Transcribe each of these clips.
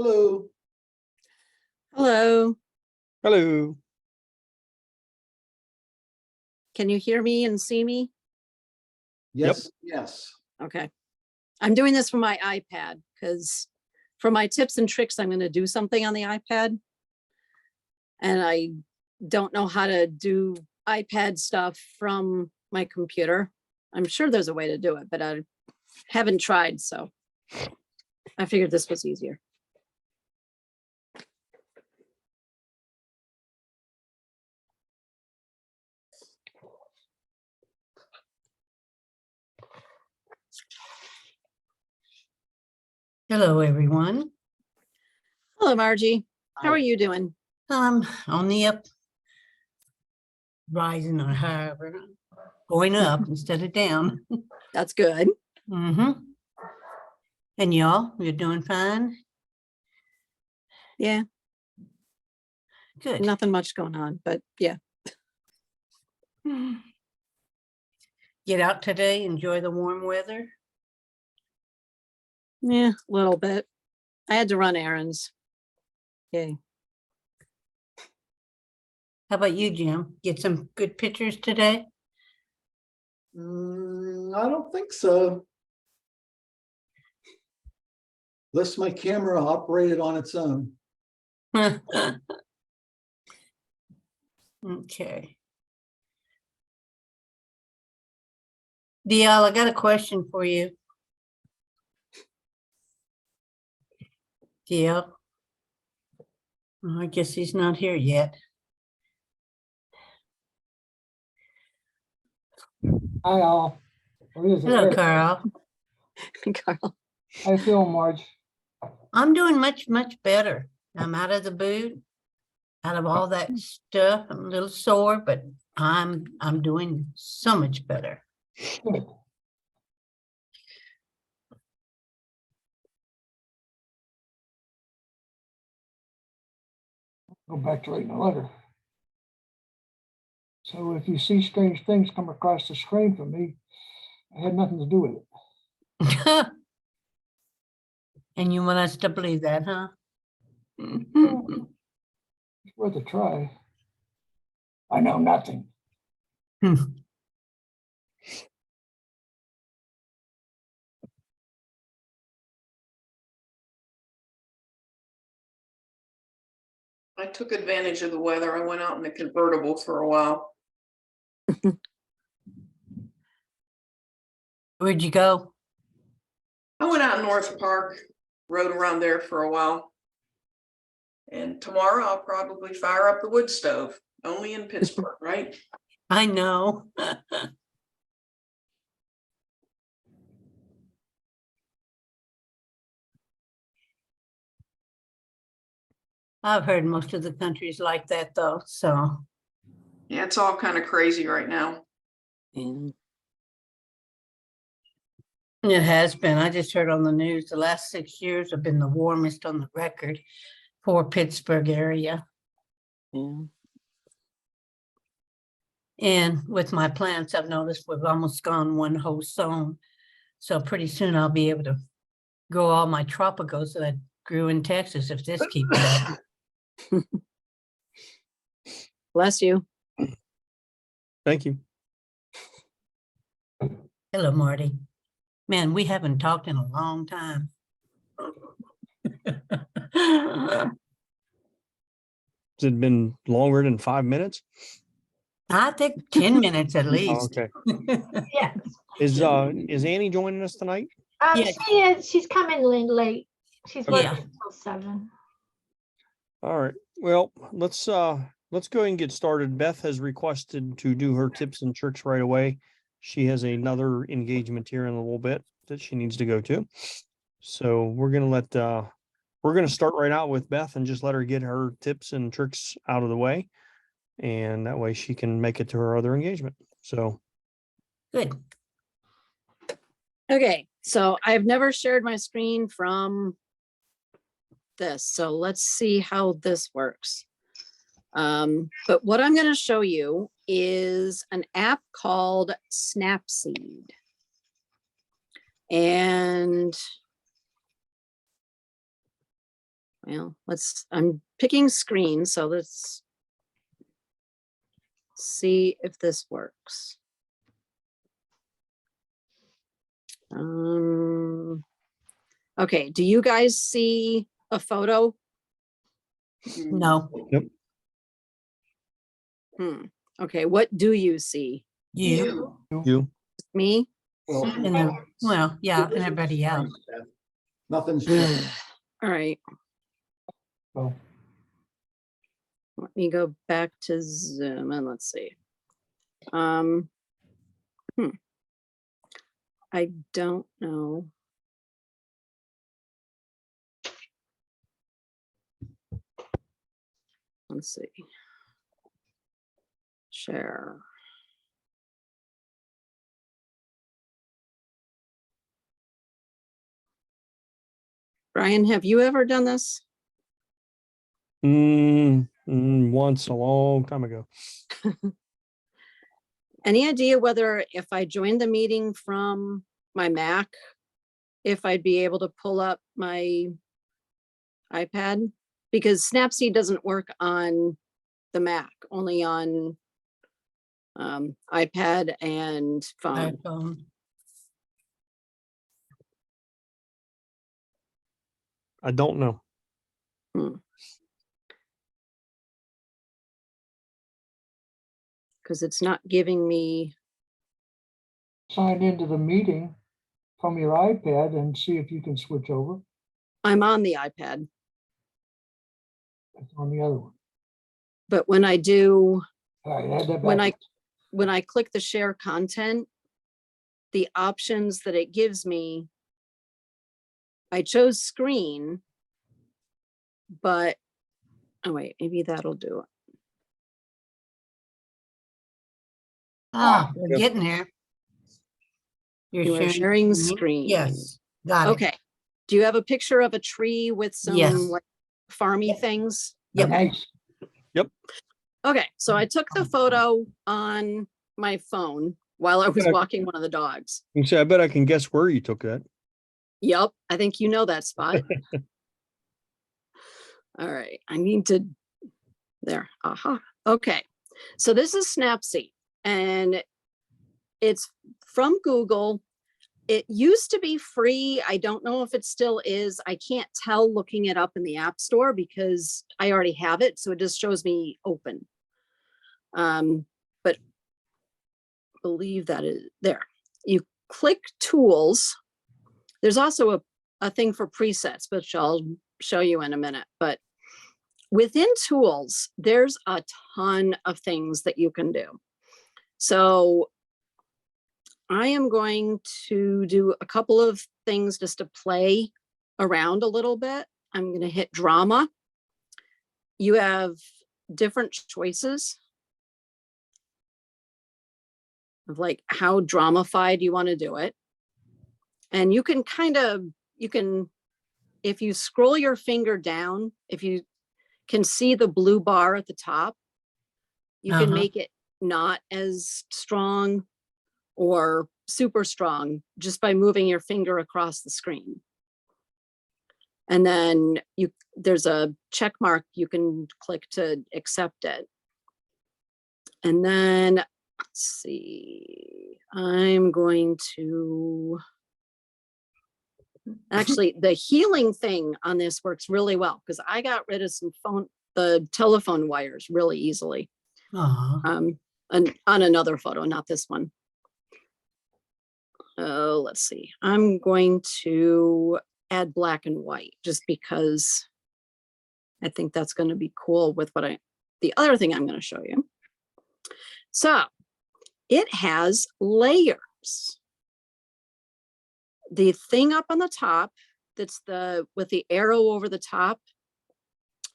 Hello. Hello. Hello. Can you hear me and see me? Yes, yes. Okay. I'm doing this from my iPad because for my tips and tricks, I'm going to do something on the iPad. And I don't know how to do iPad stuff from my computer. I'm sure there's a way to do it, but I haven't tried. So I figured this was easier. Hello, everyone. Hello, Margie. How are you doing? On the up, rising or however, going up instead of down. That's good. Mm-hmm. And y'all, you're doing fine? Yeah, Good. nothing much going on, but yeah. Get out today, enjoy the warm weather. Yeah, a little bit. I had to run errands. Yay. How about you, Jim? Get some good pictures today? I don't think so. Unless my camera operated on its own. Okay. DL, I got a question for you. DL? I guess he's not here yet. Hi all. What is it? Hello, Hey, Carl. Carl. how you feeling, Marge? I'm doing much better. I'm out of the boot, out of all that stuff. I'm a little sore, but I'm doing so much better. Good. Go back to writing a letter. So if you see strange things come across the screen from me, I had nothing to do with it. And you want us to believe that, huh? It's worth a try. I know nothing. I took advantage of the weather. I went out in a convertible for a while. Where'd you go? I went out in North Park, rode around there for a while. And tomorrow I'll probably fire up the wood stove, only in Pittsburgh, right? I know. I've heard most of the countries like that though, so. Yeah, it's all kind of crazy right now. And It has been. I just heard on the news, the last 6 years have been the warmest on the record for Pittsburgh area. yeah. And with my plants, I've noticed we've almost gone one whole zone. So pretty soon I'll be able to grow all my tropicals that I grew in Texas if this keeps up. Bless you. Thank you. Hello, Marty. Man, we haven't talked in a long time. Has it been longer than 5 minutes? I think 10 minutes at Oh, least. okay. Yeah. Is Annie joining us tonight? Yes. She is. She's coming in late. She's Okay. working until 7. All right. Well, let's go ahead and get started. Beth has requested to do her tips and tricks right away. She has another engagement here in a little bit that she needs to go to. So we're gonna start right out with Beth and just let her get her tips and tricks out of the way. And that way she can make it to her other engagement. So Good. Okay, so I've never shared my screen from this, so let's see how this works. But what I'm going to show you is an app called Snapseed. And Well, I'm picking screen, so let's see if this works. Okay, do you guys see a photo? No, Okay, what do you see? you, You, Me? Well, and the, well, yeah, and everybody else. nothing's All changed. right, So, let me go back to Zoom and let's see. I don't know. Let's see. Share. Brian, have you ever done this? once a long time ago. Any idea whether if I joined the meeting from my Mac, if I'd be able to pull up my iPad? Because Snapseed doesn't work on the Mac, only on iPad and phone. iPhone. I don't know. Because it's not giving me, sign into the meeting from your iPad and see if you can switch over. I'm on the iPad, That's on the other one. but when I do, All right, add that when back. when I click the share content, the options that it gives me, I chose screen, but, oh wait, maybe that'll do it. Ah, we're Yep. getting there. You are sharing screen. Yes, got it. Okay. Do you have a picture of a tree with some Yes. like farmy things? Yep. Nice. Okay, so I took the photo on my phone while I was Okay. walking one of the dogs. You say, I bet I can guess where you took that. Yep, I think you know that spot. All right, I need to, there, aha. Okay, so this is Snapseed and it's from Google. It used to be free. I don't know if it still is. I can't tell looking it up in the App Store because I already have it. So it just shows me open. But believe that is there. You click tools. There's also a thing for presets, which I'll show you in a minute. But within tools, there's a ton of things that you can do. So I am going to do a couple of things just to play around a little bit. I'm going to hit drama. You have different choices of like how dramified you want to do it. And you can if you scroll your finger down, if you can see the blue bar at the top, you can make it not as strong or super strong just by moving your finger across the screen. And then there's a check mark you can click to accept it. And then let's see, I'm going to, actually the healing thing on this works really well because I got rid of the telephone wires really easily. On another photo, not this one. Oh, let's see. I'm going to add black and white just because I think that's going to be cool with the other thing I'm going to show you. So it has layers. The thing up on the top that's with the arrow over the top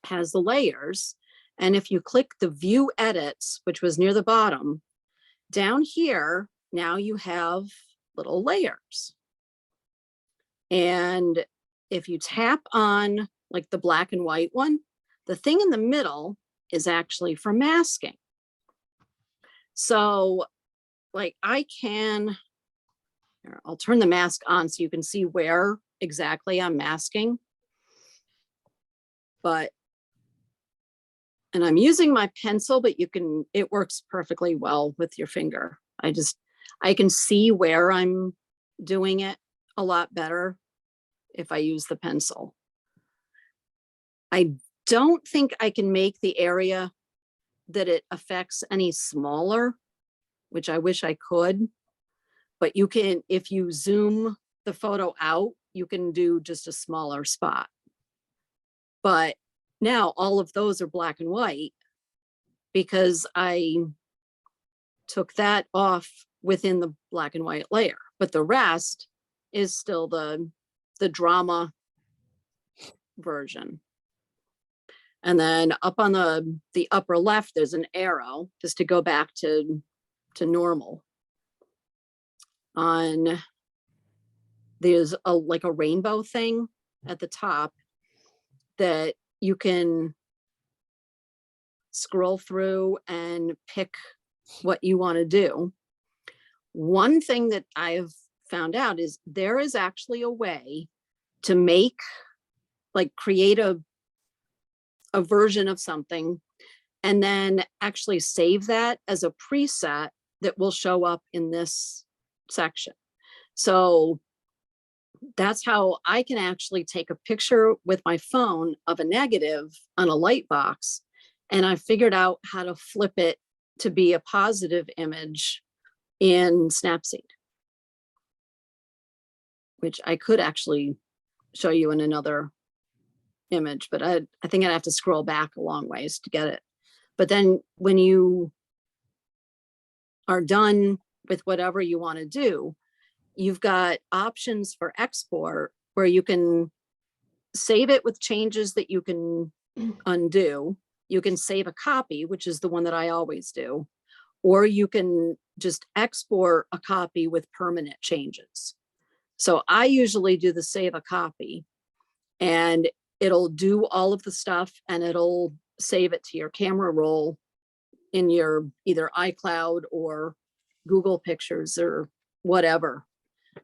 has the layers. And if you click the view edits, which was near the bottom, down here, now you have little layers. And if you tap on like the black and white one, the thing in the middle is actually for masking. So like I'll turn the mask on so you can see where exactly I'm masking. but, and I'm using my pencil, but it works perfectly well with your finger. I can see where I'm doing it a lot better if I use the pencil. I don't think I can make the area that it affects any smaller, which I wish I could. But you can, if you zoom the photo out, you can do just a smaller spot. But now all of those are black and white because I took that off within the black and white layer, but the rest is still the drama version. And then up on the upper left, there's an arrow just to go back to normal. There's like a rainbow thing at the top that you can scroll through and pick what you want to do. One thing that I've found out is there is actually a way to create a version of something and then actually save that as a preset that will show up in this section. So that's how I can actually take a picture with my phone of a negative on a light box. And I figured out how to flip it to be a positive image in Snapseed, which I could actually show you in another image, but I think I'd have to scroll back a long ways to get it. But then when you are done with whatever you want to do, you've got options for export where you can save it with changes that you can undo. You can save a copy, which is the one that I always do, or you can just export a copy with permanent changes. So I usually do the save a copy, and it'll do all of the stuff and it'll save it to your camera roll in your either iCloud or Google Pictures or whatever.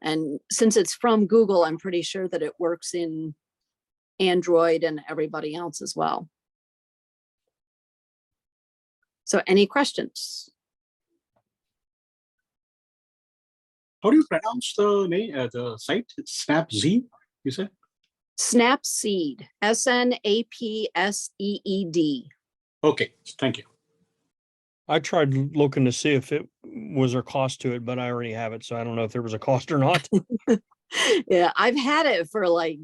And since it's from Google, I'm pretty sure that it works in Android and everybody else as well. So any questions? How do you pronounce the name, the site? Snapseed, you said? Snapseed, SNAPSEED. Okay, thank you. I tried looking to see if it was a cost to it, but I already have it, so I don't know if there was a cost or not. Yeah, I've had it for like,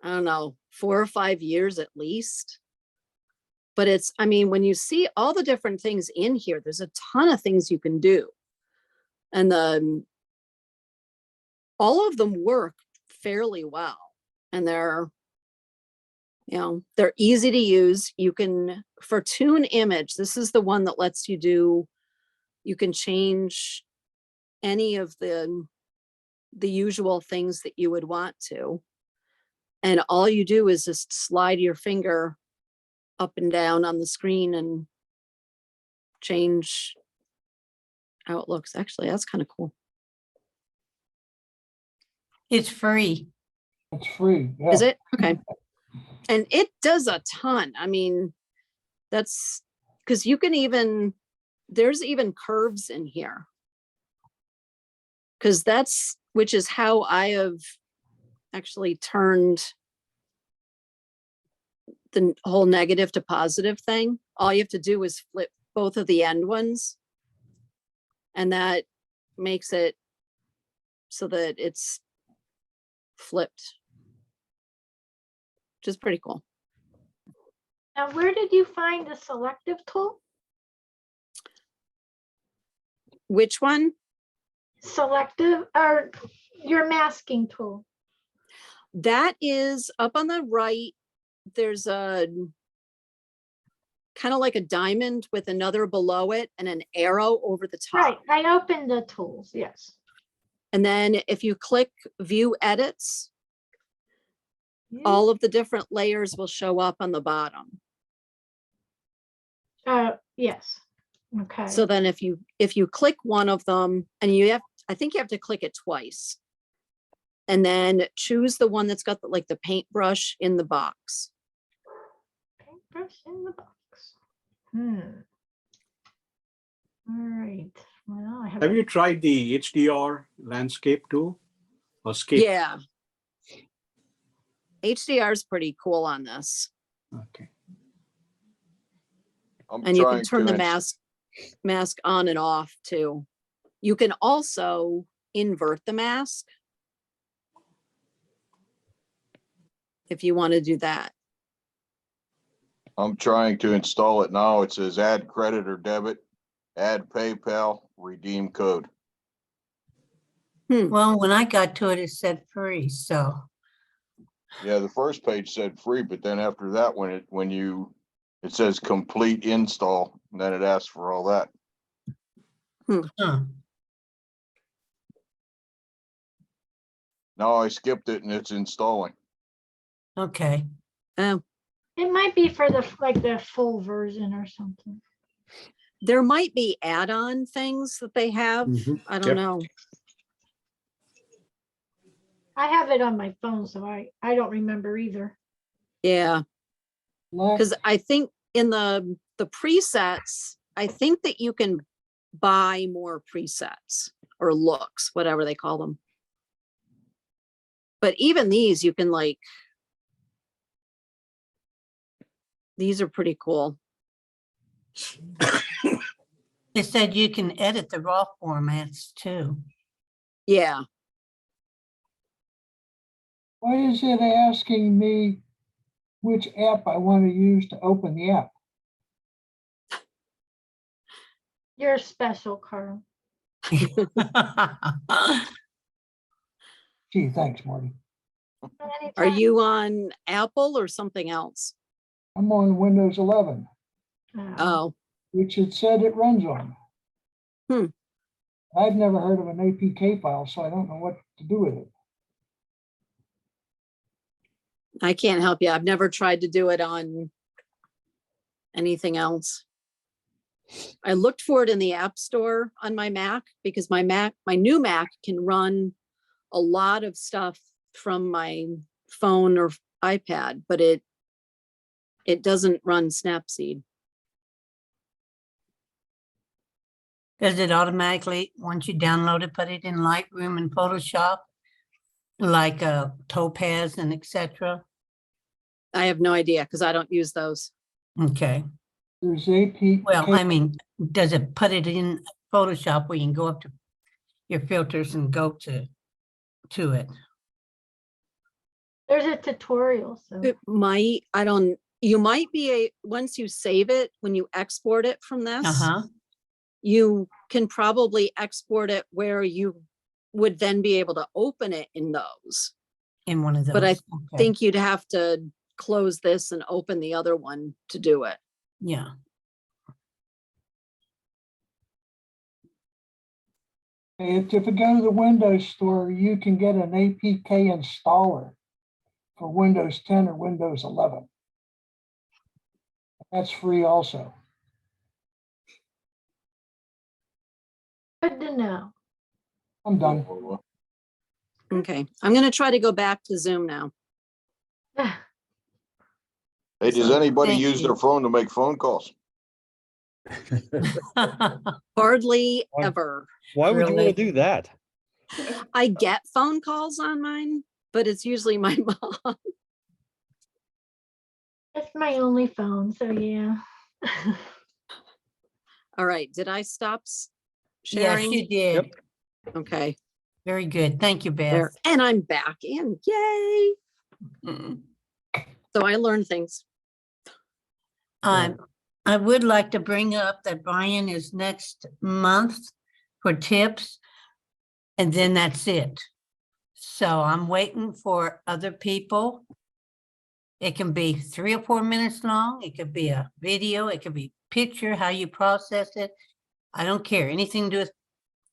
I don't know, 4 or 5 years at least. But it's, I mean, when you see all the different things in here, there's a ton of things you can do. And all of them work fairly well. And they're easy to use. You can, for tune image, this is the one that lets you do, you can change any of the usual things that you would want to. And all you do is just slide your finger up and down on the screen and change how it looks. Actually, that's kind of cool. It's free. It's free. Yeah. Is it? Okay. And it does a ton. I mean, that's because you can even, there's even curves in here. Because which is how I have actually turned the whole negative to positive thing. All you have to do is flip both of the end ones. And that makes it so that it's flipped, which is pretty cool. Now, where did you find the selective tool? Which one? Selective, or your masking tool? That is up on the right. There's a kind of like a diamond with another below it and an arrow over the top. Right, I opened the tools, yes. And then if you click view edits, all of the different layers will show up on the bottom. Yes, okay. So then if you click one of them, and I think you have to click it twice, and then choose the one that's got the paintbrush in the box. Toothbrush in the box. All right. Well, I have. Have you tried the HDR landscape tool or scape? Yeah. HDR is pretty cool on this. Okay. I'm And you can trying turn to the mask on and off too. You can also invert the mask if you want to do that. I'm trying to install it now. It says add credit or debit, add PayPal, redeem code. Well, when I got to it, it said free, so. Yeah, the first page said free, but then after that, it says complete install, and then it asks for all that. Huh. Now I skipped it and it's installing. Okay. Oh, It might be for the the full version or something. there might be add-on things that they have. I don't Yep. know. I have it on my phone, so I don't remember either. Yeah, Lack, because I think in the presets, I think that you can buy more presets or looks, whatever they call them. But even these, you can like, these are pretty cool. They said you can edit the raw formats too. Yeah, why is it asking me which app I want to use to open the app? You're special, Carl. Gee, thanks, Marty. are you on Apple or something else? I'm on Windows 11, Oh, which it said it runs on. I've never heard of an APK file, so I don't know what to do with it. I can't help you. I've never tried to do it on anything else. I looked for it in the App Store on my Mac because my new Mac can run a lot of stuff from my phone or iPad, but it doesn't run Snapseed. Does it automatically, once you download it, put it in Lightroom and Photoshop? Like Topaz and etc.? I have no idea because I don't use those. Okay. There's APK. Well, I mean, does it put it in Photoshop where you can go up to your filters and go to it? There's a tutorial, so It might, you might be once you save it, when you export it from this, Uh-huh. you can probably export it where you would then be able to open it in those. In one of those. But I Okay. think you'd have to close this and open the other one to do it. Yeah. If you go to the Windows Store, you can get an APK installer for Windows 10 or Windows 11. That's free also. good to know. I'm done. Okay, I'm gonna try to go back to Zoom now. Hey, does anybody Thank use you. their phone to make phone calls? Hardly Why? ever. Why would you want Really? to do that? I get phone calls on mine, but it's usually my mom. It's my only phone, so yeah. All right, did I stop Yes, sharing? you did. Yep. Okay, Very good. Thank you, Beth. there, and I'm back in, yay. Mm. So I learned things. I would like to bring up that Brian is next month for tips, and then that's it. So I'm waiting for other people. It can be 3 or 4 minutes long. It could be a video. It could be picture, how you process it. I don't care. Anything to do with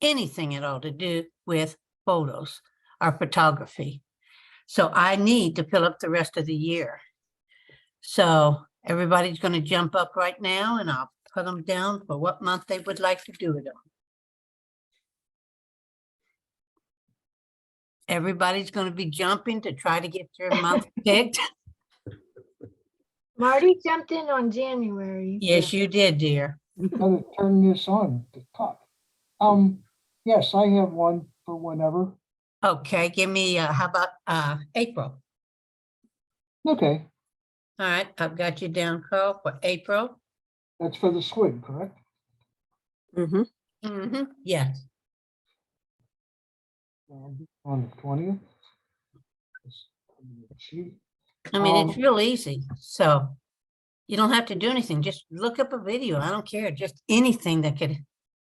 anything at all to do with photos or photography. So I need to fill up the rest of the year. So everybody's going to jump up right now and I'll put them down for what month they would like to do it on. Everybody's going to be jumping to try to get their month picked. Marty jumped in on January. Yes, you did, dear. Gotta turn this on to talk. Yes, I have one for whenever. Okay, give me, how about, April? Okay, All right, I've got you down, Carl, for April. that's for the swing, correct? Mm-hmm. Mm-hmm, yes. On the 20th. I mean, it's Um, real easy, so you don't have to do anything. Just look up a video. I don't care, just anything that could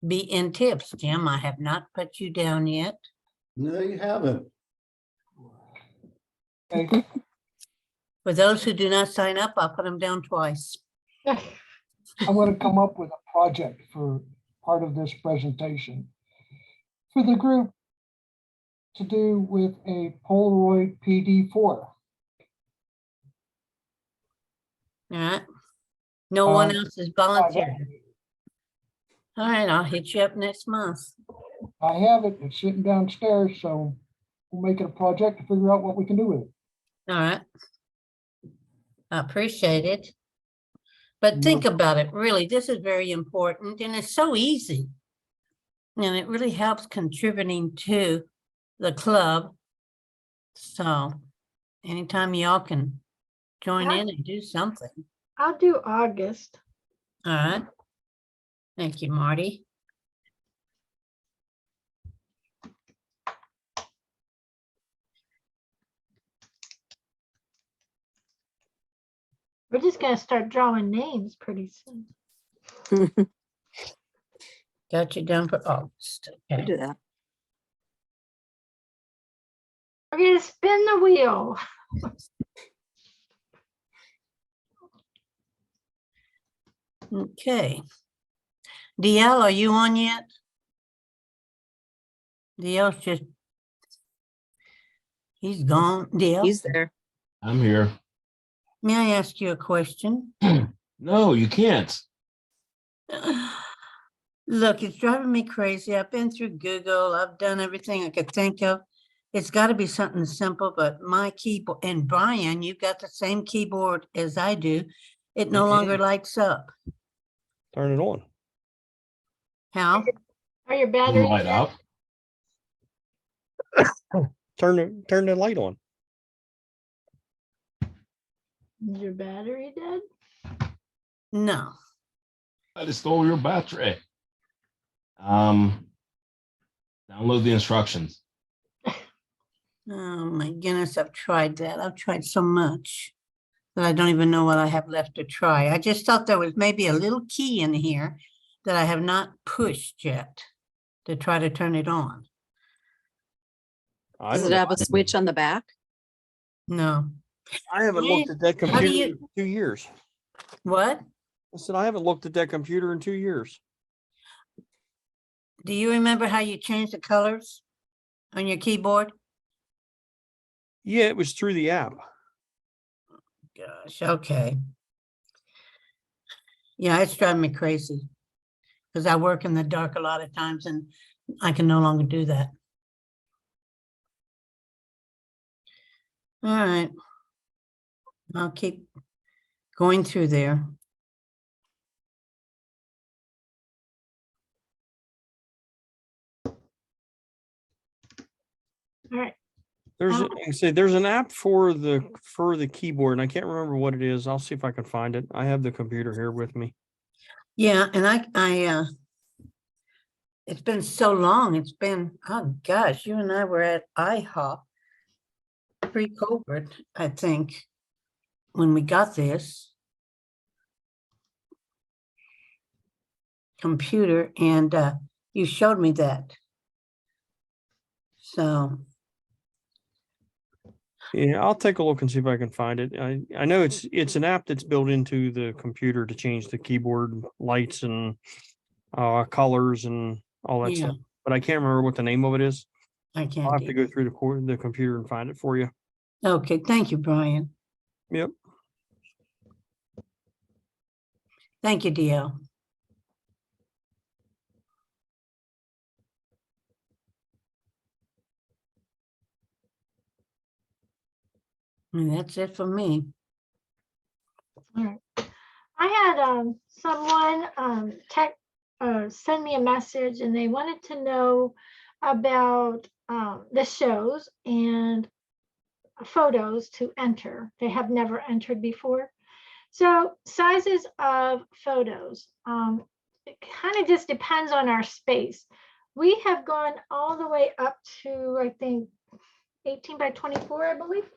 be in tips. Jim, I have not put you down yet. No, you haven't. Okay, For those who do not sign up, I'll put them down twice. I'm gonna come up with a project for part of this presentation. For the group to do with a Polaroid PD4. All right. No one else is volunteering. All right, I'll hit you up next month. I have it, it's sitting downstairs, so we'll make it a project to figure out what we can do with it. All right. I appreciate it. But think about it, really, this is very important and it's so easy. And it really helps contributing to the club. So anytime y'all can join in and do something. I'll do August. All right. Thank you, Marty. We're just gonna start drawing names pretty soon. Got you down for August. Okay. Do that. We're gonna spin the wheel. Okay. DL, are you on yet? DL's just, he's gone. DL, He's there. I'm here. may I ask you a question? No, you can't. Look, it's driving me crazy. I've been through Google. I've done everything I could think of. It's got to be something simple, but my keyboard, and Brian, you've got the same keyboard as I do. It no longer lights up. Turn it on. How? Are your Doesn't batteries light dead? up. Turn the light on. Is your battery dead? No. I just stole your battery. Download the instructions. Oh my goodness, I've tried that. I've tried so much that I don't even know what I have left to try. I just thought there was maybe a little key in here that I have not pushed yet to try to turn it on. I Does don't it know. have a switch on the back? No. I haven't looked at that How do computer you- in 2 years. What? I said, I haven't looked at that computer in 2 years. Do you remember how you changed the colors on your keyboard? Yeah, it was through the app. Gosh, okay. Yeah, it's driving me crazy because I work in the dark a lot of times and I can no longer do that. All right. I'll keep going through there. All right. There's, like I say, there's an app for the keyboard, and I can't remember what it is. I'll see if I can find it. I have the computer here with me. Yeah, and I it's been so long. It's been, oh gosh, you and I were at IHOP pre-COVID, I think, when we got this computer, and you showed me that. So, Yeah, I'll take a look and see if I can find it. I know it's an app that's built into the computer to change the keyboard lights and colors and all that yeah, stuff. But I can't remember what the name of it is. I I'll can't. have to go through the computer and find it for you. Okay, thank you, Brian. Yep. Thank you, DL. And that's it for me. I had someone send me a message, and they wanted to know about the shows and photos to enter. They have never entered before. So sizes of photos, it kind of just depends on our space. We have gone all the way up to, I think, 18 by 24, I believe.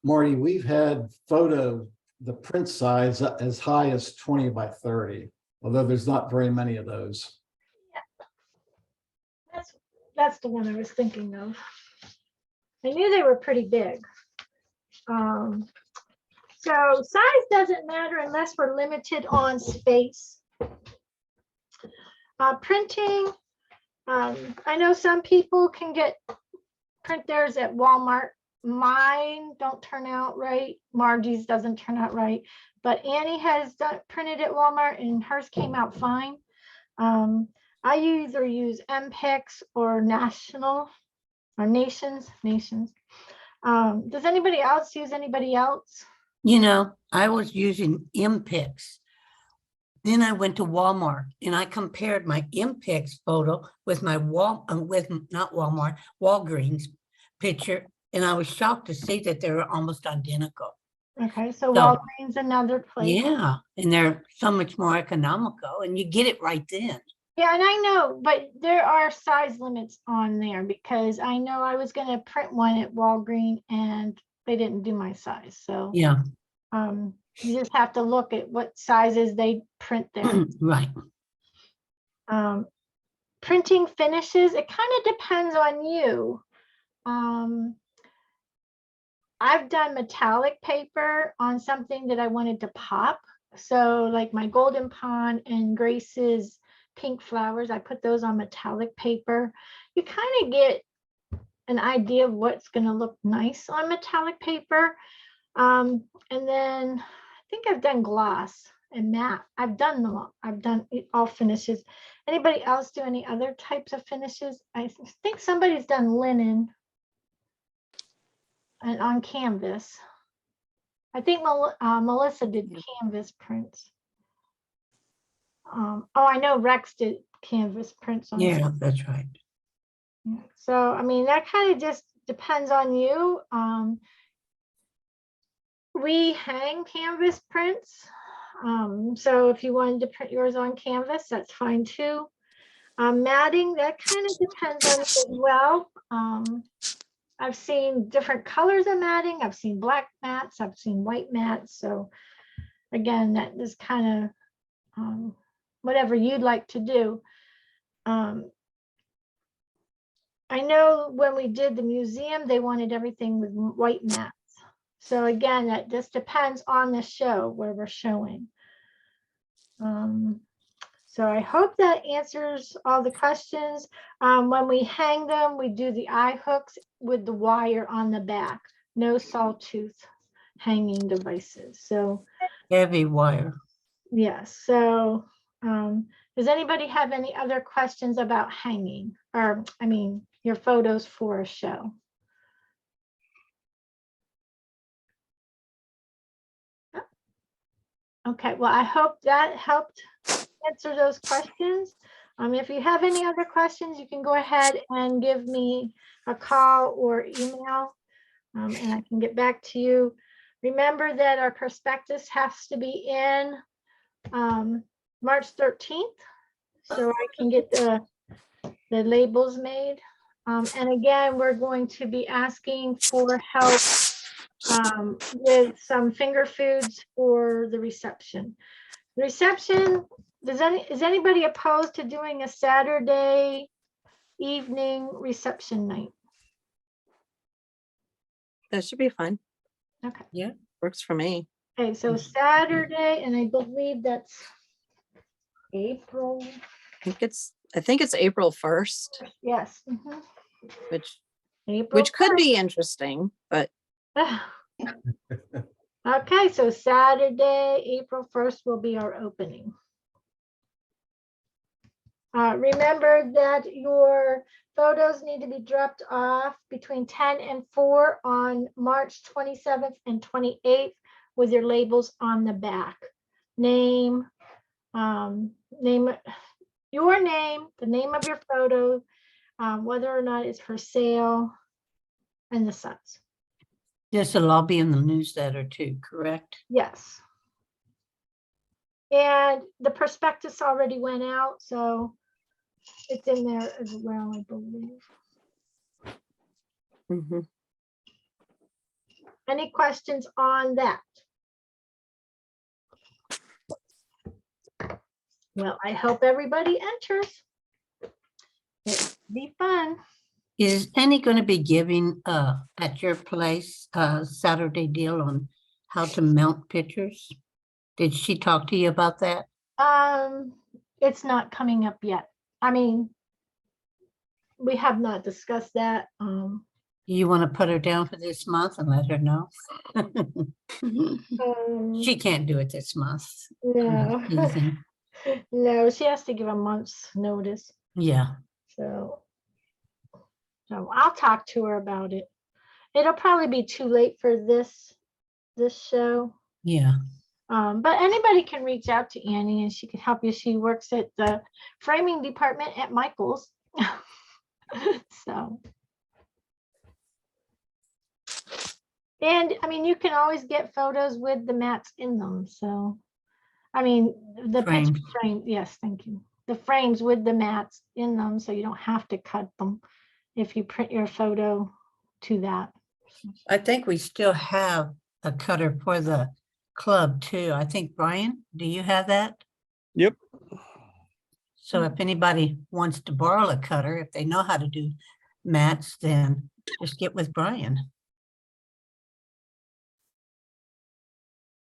Marty, we've had the print size as high as 20 by 30, although there's not very many of those. That's the one I was thinking of. I knew they were pretty big. So size doesn't matter unless we're limited on space. Printing, I know some people can print theirs at Walmart. Mine don't turn out right. Margie's doesn't turn out right, but Annie has printed at Walmart and hers came out fine. I either use MPEX or National or Nations. Does anybody else use anybody else? You know, I was using MPEX. Then I went to Walmart and I compared my MPEX photo with my Walgreens picture. And I was shocked to see that they were almost identical. Okay, so Walgreens, another place. Yeah, and they're so much more economical and you get it right then. Yeah, and I know, but there are size limits on there because I know I was going to print one at Walgreens and they didn't do my size. So yeah, you just have to look at what sizes they print there. right. Printing finishes, it kind of depends on you. I've done metallic paper on something that I wanted to pop. So like my Golden Pond and Grace's pink flowers, I put those on metallic paper. You kind of get an idea of what's going to look nice on metallic paper. And then I think I've done gloss and matte. I've done them all. I've done all finishes. Anybody else do any other types of finishes? I think somebody's done linen and on canvas. I think Melissa did canvas prints. Oh, I know Rex did canvas prints on. Yeah, that's right. So, I mean, that kind of just depends on you. We hang canvas prints. So if you wanted to print yours on canvas, that's fine too. Matting, that kind of depends on it as well. I've seen different colors of matting. I've seen black mats. I've seen white mats. So again, that is kind of whatever you'd like to do. I know when we did the museum, they wanted everything with white mats. So again, that just depends on the show where we're showing. So I hope that answers all the questions. When we hang them, we do the eye hooks with the wire on the back. No sawtooth hanging devices. So Heavy wire. yes. So does anybody have any other questions about hanging, or I mean, your photos for a show? Okay, well, I hope that helped answer those questions. If you have any other questions, you can go ahead and give me a call or email, and I can get back to you. Remember that our prospectus has to be in March 13th, so I can get the labels made. And again, we're going to be asking for help with some finger foods for the reception. The reception, is anybody opposed to doing a Saturday evening reception night? That should be fine. Okay. Yeah. Works for me. Okay, so Saturday, and I believe that's April. I think it's April 1st, Yes. Mhm. which could be interesting, but okay, so Saturday, April 1st will be our opening. Remember that your photos need to be dropped off between 10 and 4 on March 27th and 28th with your labels on the back. Name, your name, the name of your photo, whether or not it's for sale, and the such. This will all be in the newsletter too, correct? Yes. And the prospectus already went out, so it's in there as well, I believe. Mhm. Any questions on that? Well, I hope everybody enters. It'll be fun. Is Penny going to be giving at your place a Saturday deal on how to mount pictures? Did she talk to you about that? It's not coming up yet. I mean, we have not discussed that. You want to put her down for this month and let her know? She can't do it this month. No. Teasing. No, she has to give a month's notice. Yeah, So I'll talk to her about it. It'll probably be too late for this show. yeah. But anybody can reach out to Annie and she can help you. She works at the framing department at Michael's. So. And I mean, you can always get photos with the mats in them. So, I mean, the Frames. picture frame, yes, thank you. The frames with the mats in them, so you don't have to cut them if you print your photo to that. I think we still have a cutter for the club too. I think, Brian, do you have that? Yep. So if anybody wants to borrow a cutter, if they know how to do mats, then just get with Brian.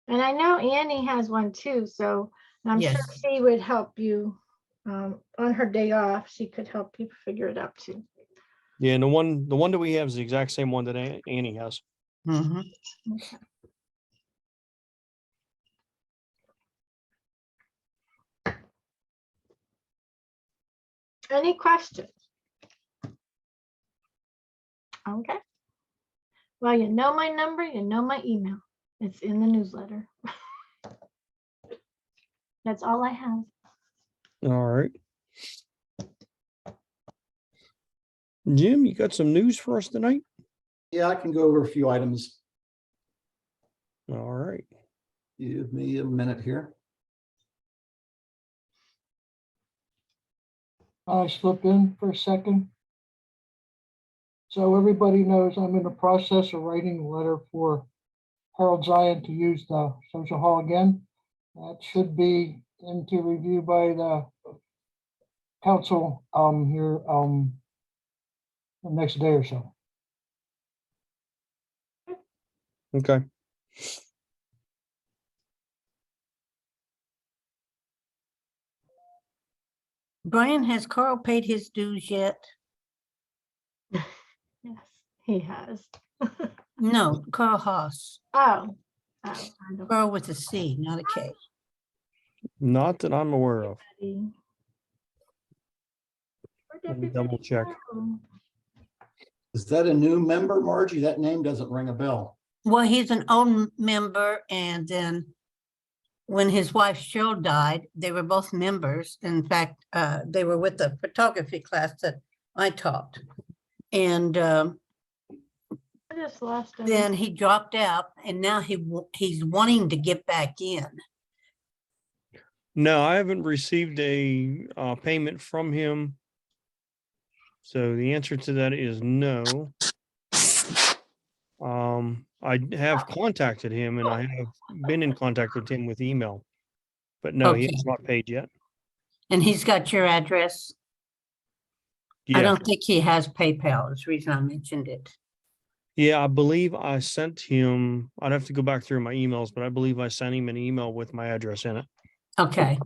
And I know Annie has one too, so I'm sure Yes. she would help you on her day off. She could help you figure it out too. Yeah, and the one that we have is the exact same one that Annie has. Mhm. Okay. Any questions? Okay. Well, you know my number, you know my email. It's in the newsletter. That's all I have. All right. Jim, you got some news for us tonight? Yeah, I can go over a few items. All right. Give me a minute here. I slip in for a second. So everybody knows I'm in the process of writing a letter for Harold Zion to use the social hall again. That should be into review by the council here the next day or so. Okay. Brian, has Carl paid his dues yet? Yes, he has. No, Carl Haas. Oh. I don't Carl with a C, not a K. Not that I'm aware of. know. Where'd Let me everybody double check. go? Is that a new member, Margie? That name doesn't ring a bell. Well, he's an old member, and then when his wife Cheryl died, they were both members. In fact, they were with the photography class that I taught. And I just lost him. then he dropped out, and now he's wanting to get back in. No, I haven't received a payment from him. So the answer to that is no. I have contacted him and I have been in contact with him with email, but no, he Okay. has not paid yet. And he's got your address. I Yeah, don't think he has PayPal. That's the reason I mentioned it. yeah, I believe I sent him. I'd have to go back through my emails, but I believe I sent him an email with my address in it. Okay.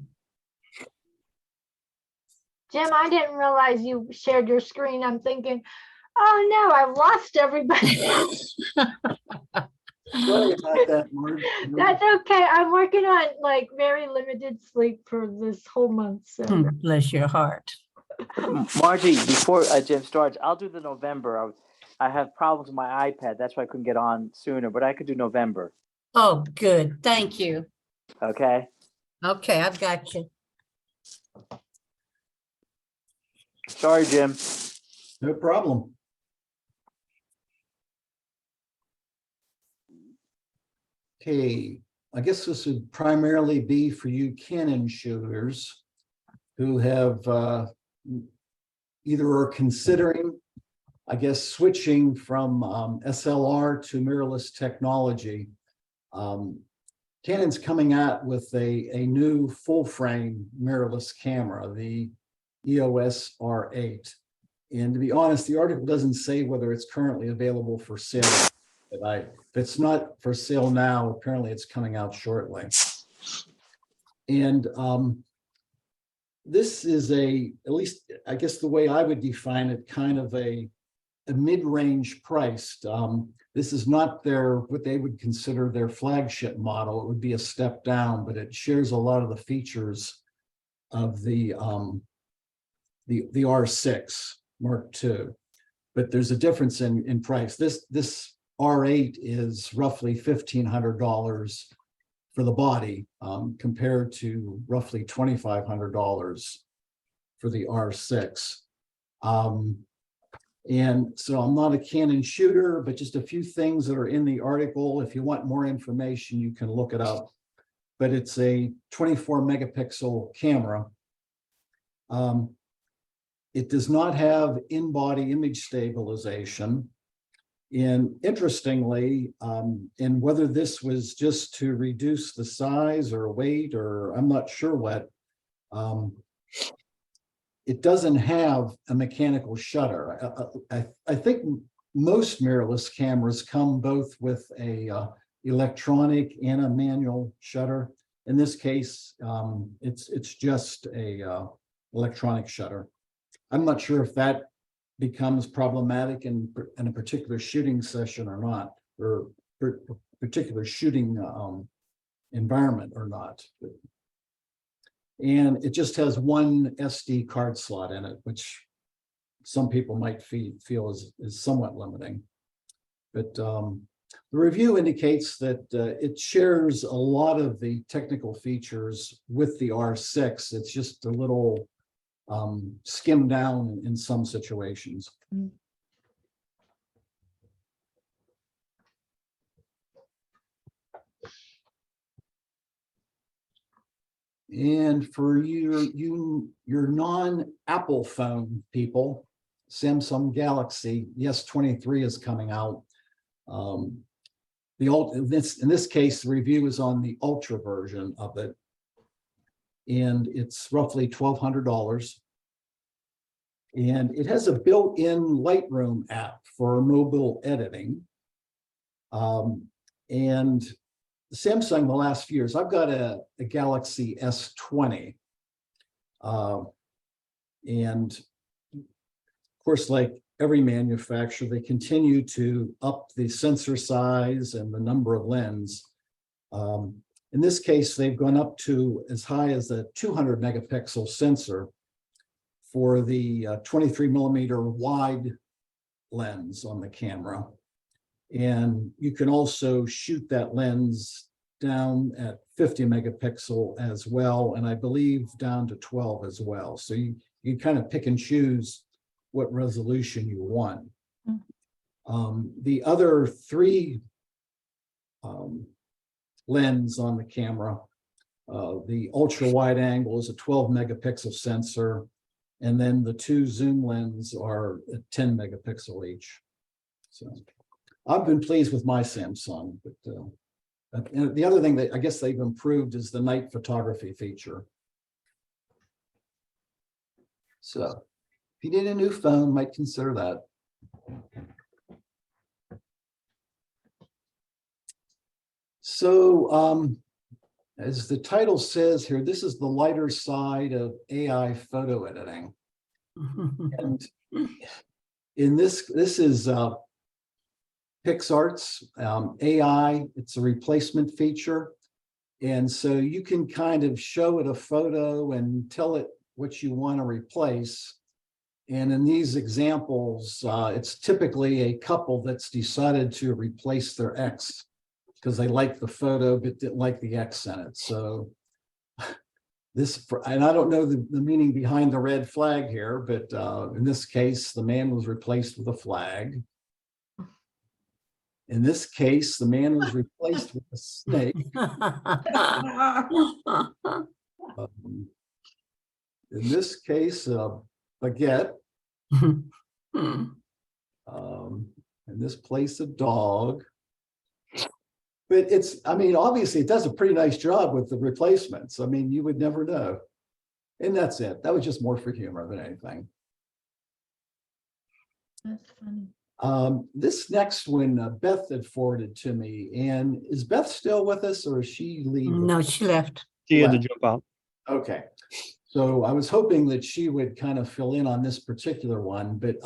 Jim, I didn't realize you shared your screen. I'm thinking, oh no, I've lost everybody. Sorry about that, Marge. That's okay. I'm working on like very limited sleep for this whole month. So Bless your heart. Margie, before Jim starts, I'll do the November. I have problems with my iPad. That's why I couldn't get on sooner, but I could do November. Oh, good. Thank you. Okay. Okay, I've got you. Sorry, Jim. No problem. Okay, I guess this would primarily be for you Canon shooters who have either are considering, I guess, switching from SLR to mirrorless technology. Canon's coming out with a new full frame mirrorless camera, the EOS R8. And to be honest, the article doesn't say whether it's currently available for sale. If it's not for sale now, apparently it's coming out shortly. And this is at least, I guess the way I would define it, kind of a mid-range priced. This is not what they would consider their flagship model. It would be a step down, but it shares a lot of the features of the R6 Mark II. But there's a difference in price. This R8 is roughly $1,500 for the body, compared to roughly $2,500 for the R6. And so I'm not a Canon shooter, but just a few things that are in the article. If you want more information, you can look it up. But it's a 24 megapixel camera. It does not have in-body image stabilization. And interestingly, and whether this was just to reduce the size or weight, or I'm not sure what, it doesn't have a mechanical shutter. I think most mirrorless cameras come both with a electronic and a manual shutter. In this case, it's just a electronic shutter. I'm not sure if that becomes problematic in a particular shooting session or not, or particular shooting environment or not. And it just has one SD card slot in it, which some people might feel is somewhat limiting. But the review indicates that it shares a lot of the technical features with the R6. It's just a little skimmed down in some situations. And for your non-Apple phone people, Samsung Galaxy S23 is coming out. In this case, the review is on the Ultra version of it, and it's roughly $1,200. And it has a built-in Lightroom app for mobile editing. And Samsung, the last few years, I've got a Galaxy S20. And of course, like every manufacturer, they continue to up the sensor size and the number of lens. In this case, they've gone up to as high as a 200 megapixel sensor for the 23 millimeter wide lens on the camera. And you can also shoot that lens down at 50 megapixel as well, and I believe down to 12 as well. So you kind of pick and choose what resolution you want. The other three lens on the camera, the ultra wide angle is a 12 megapixel sensor, and then the two zoom lens are at 10 megapixel each. So I've been pleased with my Samsung, but and the other thing that I guess they've improved is the night photography feature. So if you need a new phone, might consider that. So as the title says here, this is the lighter side of AI photo editing. And in this is PixArt's AI. It's a replacement feature. And so you can kind of show it a photo and tell it what you want to replace. And in these examples, it's typically a couple that's decided to replace their ex because they like the photo but didn't like the ex in it. So this, and I don't know the meaning behind the red flag here, but in this case, the man was replaced with a flag. In this case, the man was replaced with a snake. In this case, a baguette. In this place, a dog. But it's, I mean, obviously it does a pretty nice job with the replacements. I mean, you would never know. And that's it. That was just more for humor than anything. That's funny. This next one, Beth had forwarded to me. And is Beth still with us or is she leaving? No, she left. She had to Left. jump out. Okay. So I was hoping that she would kind of fill in on this particular one, but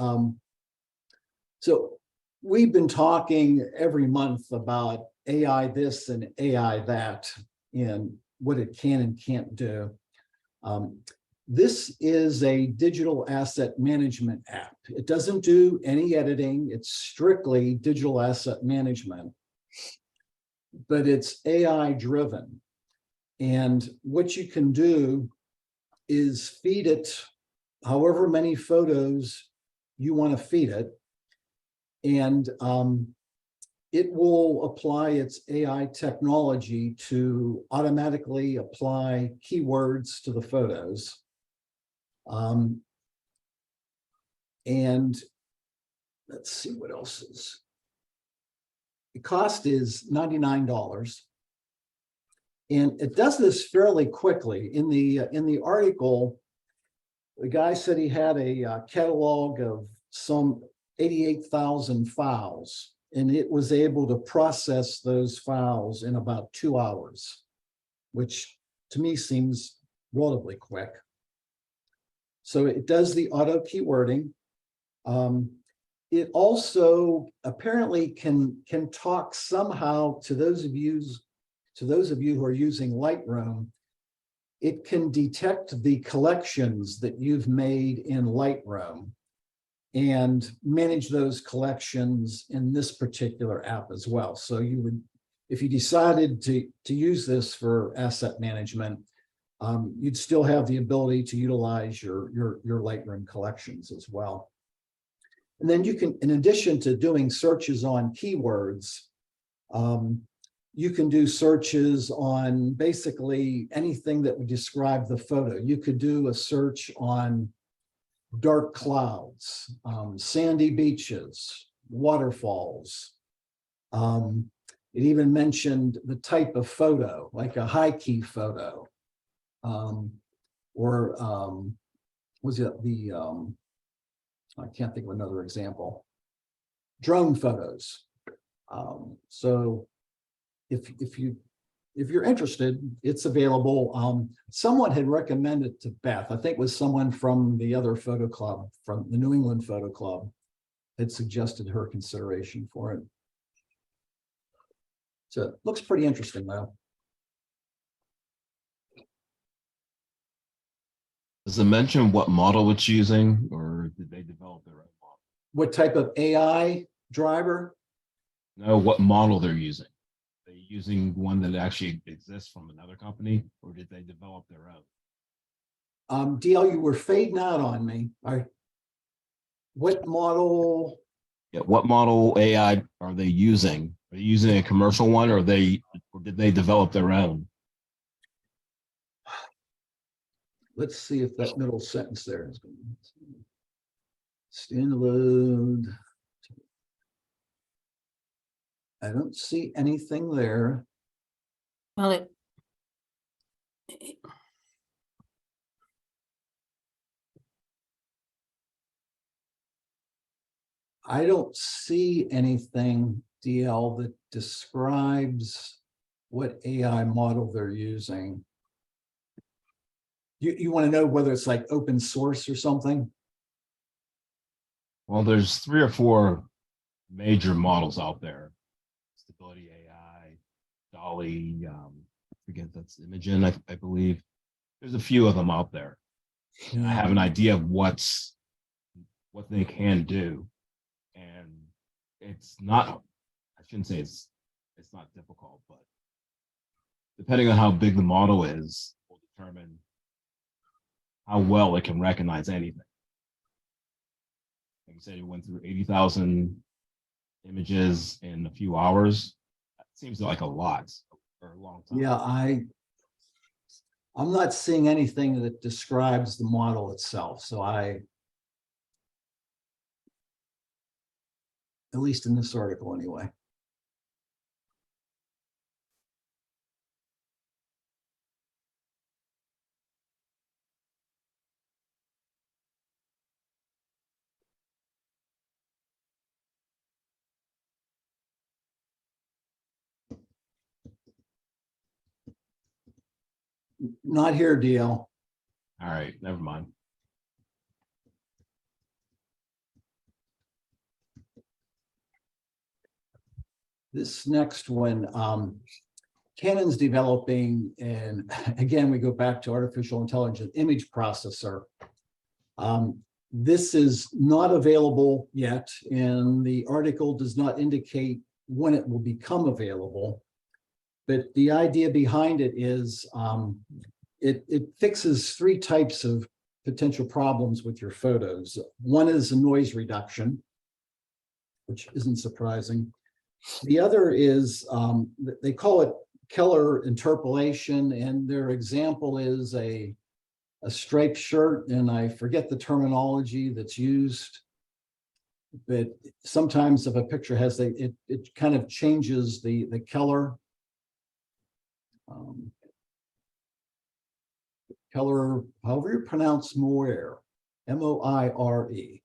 so we've been talking every month about AI this and AI that and what it can and can't do. This is a digital asset management app. It doesn't do any editing. It's strictly digital asset management, but it's AI driven. And what you can do is feed it however many photos you want to feed it. And it will apply its AI technology to automatically apply keywords to the photos. And let's see what else is. The cost is $99. And it does this fairly quickly. In the article, the guy said he had a catalog of some 88,000 files, and it was able to process those files in about 2 hours, which to me seems relatively quick. So it does the auto keywording. It also apparently can talk somehow to those of you who are using Lightroom. It can detect the collections that you've made in Lightroom and manage those collections in this particular app as well. So you would, if you decided to use this for asset management, you'd still have the ability to utilize your Lightroom collections as well. And then you can, in addition to doing searches on keywords, you can do searches on basically anything that would describe the photo. You could do a search on dark clouds, sandy beaches, waterfalls. It even mentioned the type of photo, like a high key photo, or was it the, I can't think of another example, drone photos. So if you're interested, it's available. Someone had recommended to Beth, I think it was someone from the other photo club, from the New England Photo Club, had suggested her consideration for it. So it looks pretty interesting though. Does it mention what model it's using, or did they develop their own model? What type of AI driver? No, what model they're using. Are they using one that actually exists from another company, or did they develop their own? DL, you were fading out on me. What model? Yeah, what model AI are they using? Are they using a commercial one, or did they develop their own? Let's see if that middle sentence there is going to standalone. I don't see anything there. Well, I don't see anything, DL, that describes what AI model they're using. You want to know whether it's like open source or something? Well, there's 3 or 4 major models out there. Stability AI, Dolly, forget that's Imogen, I believe. There's a few of them out there. And I have an idea of what they can do. And it's not, I shouldn't say it's not difficult, but depending on how big the model is, will determine how well it can recognize anything. Like you said, you went through 80,000 images in a few hours. That seems like a lot for a long time. Yeah, I'm not seeing anything that describes the model itself. So at least in this article anyway. Not here, DL. All right, never mind. This next one, Canon's developing, and again, we go back to artificial intelligence image processor. This is not available yet, and the article does not indicate when it will become available. But the idea behind it is it fixes three types of potential problems with your photos. One is a noise reduction, which isn't surprising. The other is, they call it Keller interpolation, and their example is a striped shirt, and I forget the terminology that's used. But sometimes if a picture has it kind of changes the Keller. Keller, however you pronounce Moire, M-O-I-R-E.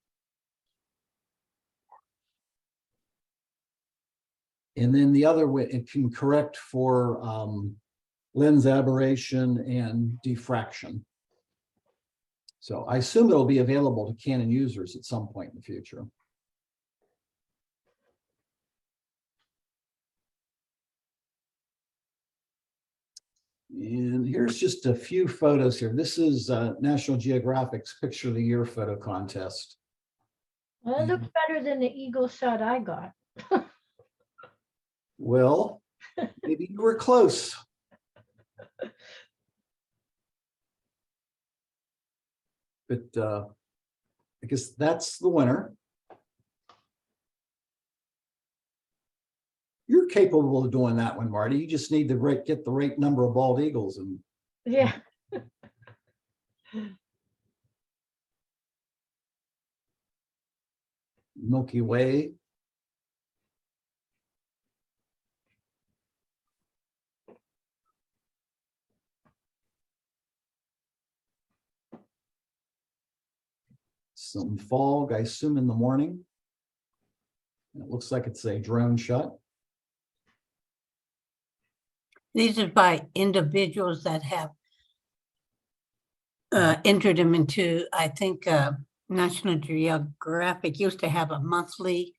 And then the other way, it can correct for lens aberration and diffraction. So I assume it'll be available to Canon users at some point in the future. And here's just a few photos here. This is National Geographic's Picture of the Year photo contest. Well, it looks better than the eagle shot I got. Well, maybe you were close. But I guess that's the winner. You're capable of doing that one, Marty. You just need to get the right number of bald eagles and Yeah. Milky Way. Some fog, I assume, in the morning. It looks like it's a drone shot. These are by individuals that have entered them into, I think, National Geographic used to have a monthly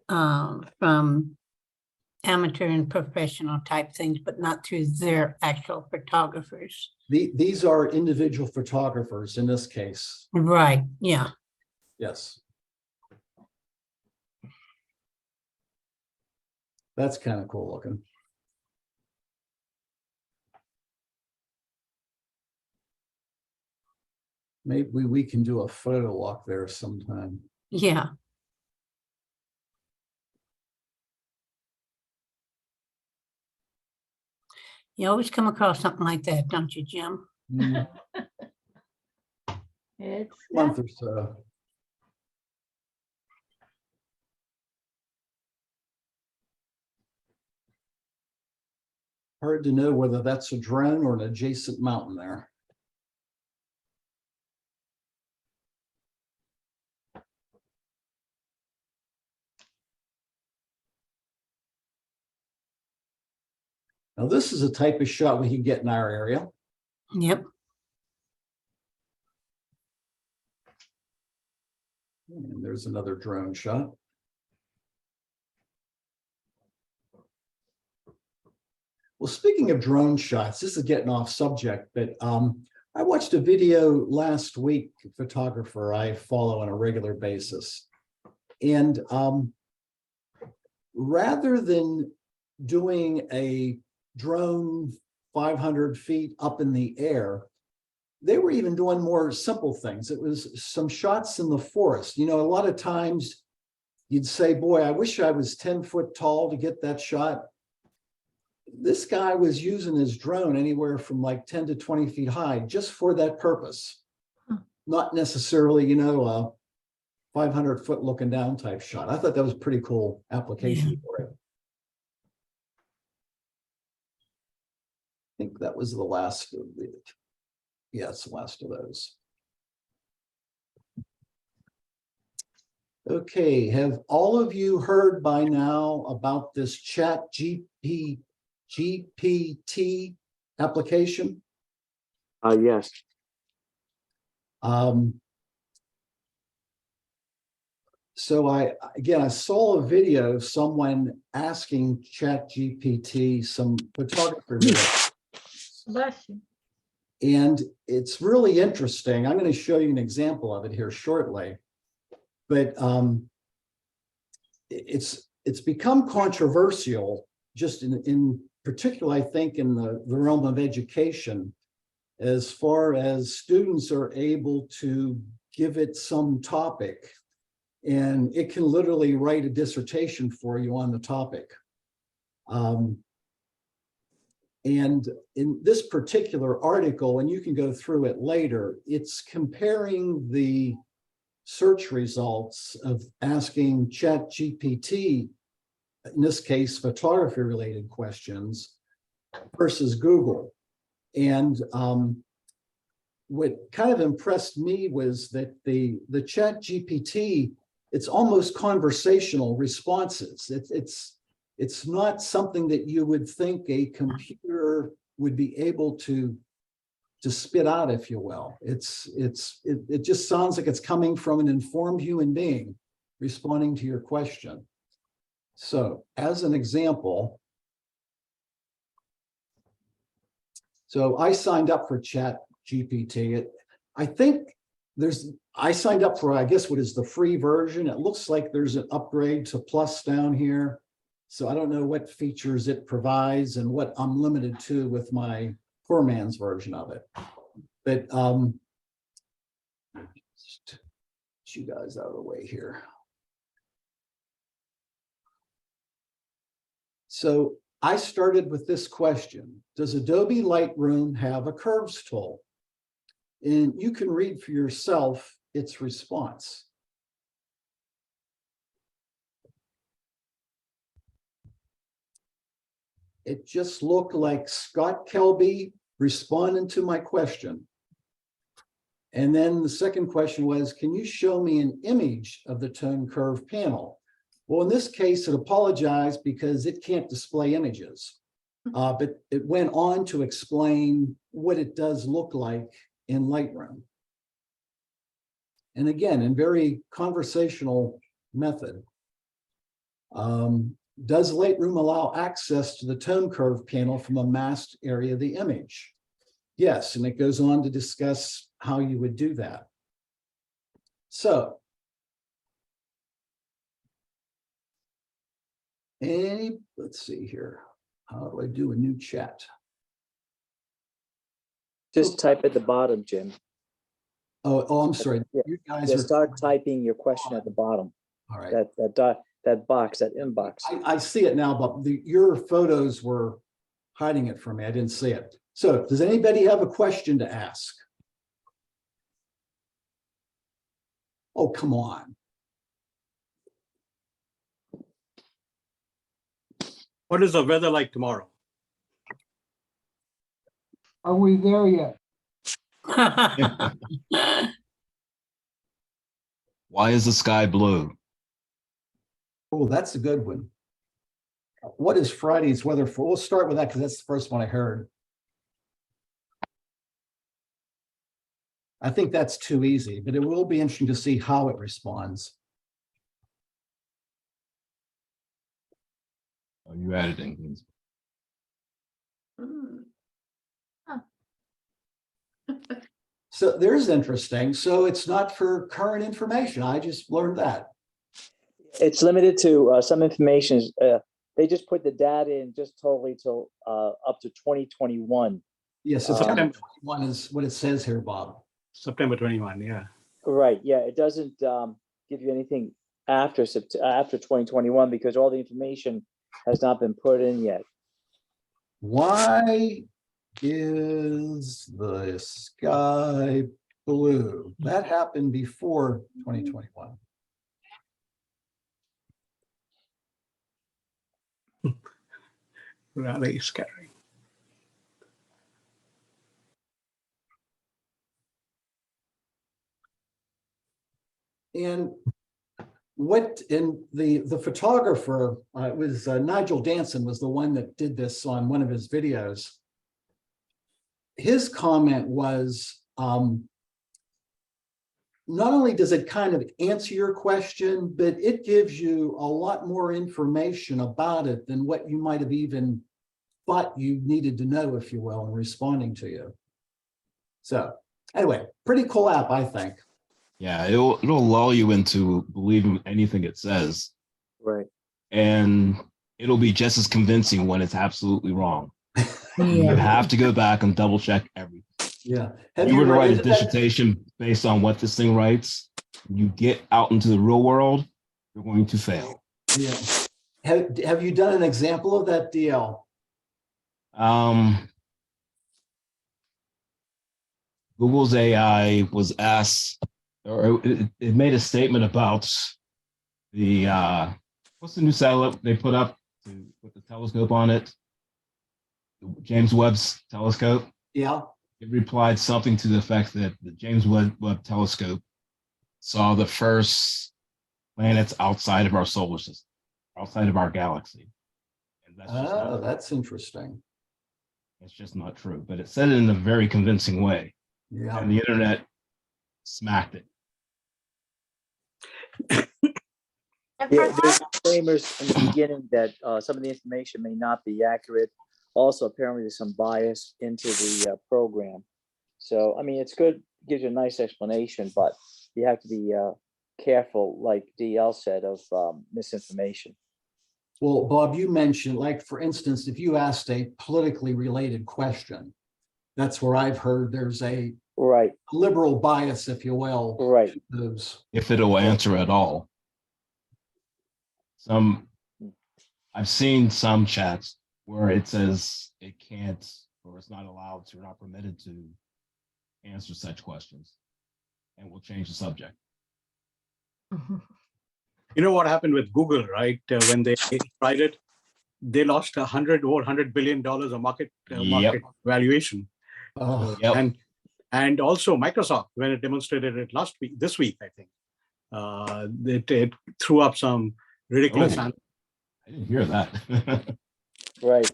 from amateur and professional type things, but not through their actual photographers. These are individual photographers in this case. Right, yeah. Yes. That's kind of cool looking. Maybe we can do a photo walk there sometime. Yeah. You always come across something like that, don't you, Jim? It's Month or so. Hard to know whether that's a drone or an adjacent mountain there. Now, this is a type of shot we can get in our area. Yep. And there's another drone shot. Well, speaking of drone shots, this is getting off subject, but I watched a video last week, photographer I follow on a regular basis. And rather than doing a drone 500 feet up in the air, they were even doing more simple things. It was some shots in the forest. You know, a lot of times you'd say, boy, I wish I was 10 foot tall to get that shot. This guy was using his drone anywhere from like 10 to 20 feet high just for that purpose. Not necessarily, you know, a 500 foot looking down type shot. I thought that was a pretty cool application for it. I think that was the last of it. Yeah, it's the last of those. Okay, have all of you heard by now about this ChatGPT application? Yes. So I saw a video of someone asking ChatGPT some photography related. Bless you. And it's really interesting. I'm going to show you an example of it here shortly. But it's become controversial, just in particular, I think, in the realm of education, as far as students are able to give it some topic, and it can literally write a dissertation for you on the topic. And in this particular article, and you can go through it later, it's comparing the search results of asking ChatGPT, in this case, photography related questions, versus Google. And what kind of impressed me was that the ChatGPT, it's almost conversational responses. It's not something that you would think a computer would be able to spit out, if you will. It just sounds like it's coming from an informed human being responding to your question. So as an example, so I signed up for ChatGPT. I think I signed up for, I guess, what is the free version. It looks like there's an upgrade to Plus down here. So I don't know what features it provides and what I'm limited to with my poor man's version of it. But just get you guys out of the way here. So I started with this question: does Adobe Lightroom have a curves tool? And you can read for yourself its response. It just looked like Scott Kelby responding to my question. And then the second question was, can you show me an image of the tone curve panel? Well, in this case, it apologized because it can't display images. But it went on to explain what it does look like in Lightroom. And again, in very conversational method. Does Lightroom allow access to the tone curve panel from a masked area of the image? Yes, and it goes on to discuss how you would do that. So, let's see here. How do I do a new chat? Just type at the bottom, Jim. Oh, I'm sorry. Yeah. You guys Yeah, are start typing your question at the bottom. all right. That box, that inbox. I see it now, but your photos were hiding it from me. I didn't see it. So does anybody have a question to ask? Oh, come on. What is the weather like tomorrow? Are we there yet? Why is the sky blue? Oh, that's a good one. What is Friday's weather for? We'll start with that because that's the first one I heard. I think that's too easy, but it will be interesting to see how it responds. Are you editing? Hmm. So there's interesting. So it's not for current information. I just learned that. It's limited to some information. They just put the data in just totally till up to 2021. Yes, September 21 is what it says here, Bob. September 21, yeah. Right. Yeah. It doesn't give you anything after after 2021 because all the information has not been put in yet. Why is the sky blue? That happened before 2021. Rather scary. And what in the photographer, it was Nigel Danson was the one that did this on one of his videos. His comment was, not only does it kind of answer your question, but it gives you a lot more information about it than what you might have even thought you needed to know, if you will, in responding to you. So anyway, pretty cool app, I think. Yeah, it'll lull you into believing anything it says. Right. And it'll be just as convincing when it's absolutely wrong. You have to go back and double check everything. Yeah. If you were to write a dissertation based on what this thing writes, you get out into the real world, you're going to fail. Yeah. Have you done an example of that, DL? Google's AI was asked, or it made a statement about the what's the new satellite they put up with the telescope on it? The James Webb's telescope. Yeah. It replied something to the effect that the James Webb telescope saw the first planets outside of our solar system, outside of our galaxy. And that's just not, That's interesting. it's just not true. But it said it in a very convincing way. Yeah. And the internet smacked it. And Yeah, for there's disclaimers in the beginning that some of the information may not be accurate. Also, apparently there's some bias into the program. So, I mean, it's good, gives you a nice explanation, but you have to be careful, like DL said, of misinformation. Well, Bob, you mentioned, like, for instance, if you asked a politically related question, that's where I've heard there's a Right. liberal bias, if you will. Right. To those. If it'll answer at all. I've seen some chats where it says it can't, or it's not allowed to, or not permitted to answer such questions, and we'll change the subject. You know what happened with Google, right? When they tried it, they lost $100 billion of market valuation. Yep. And also Microsoft, when it demonstrated it this week, I think, it threw up some ridiculous. I didn't hear that. Right.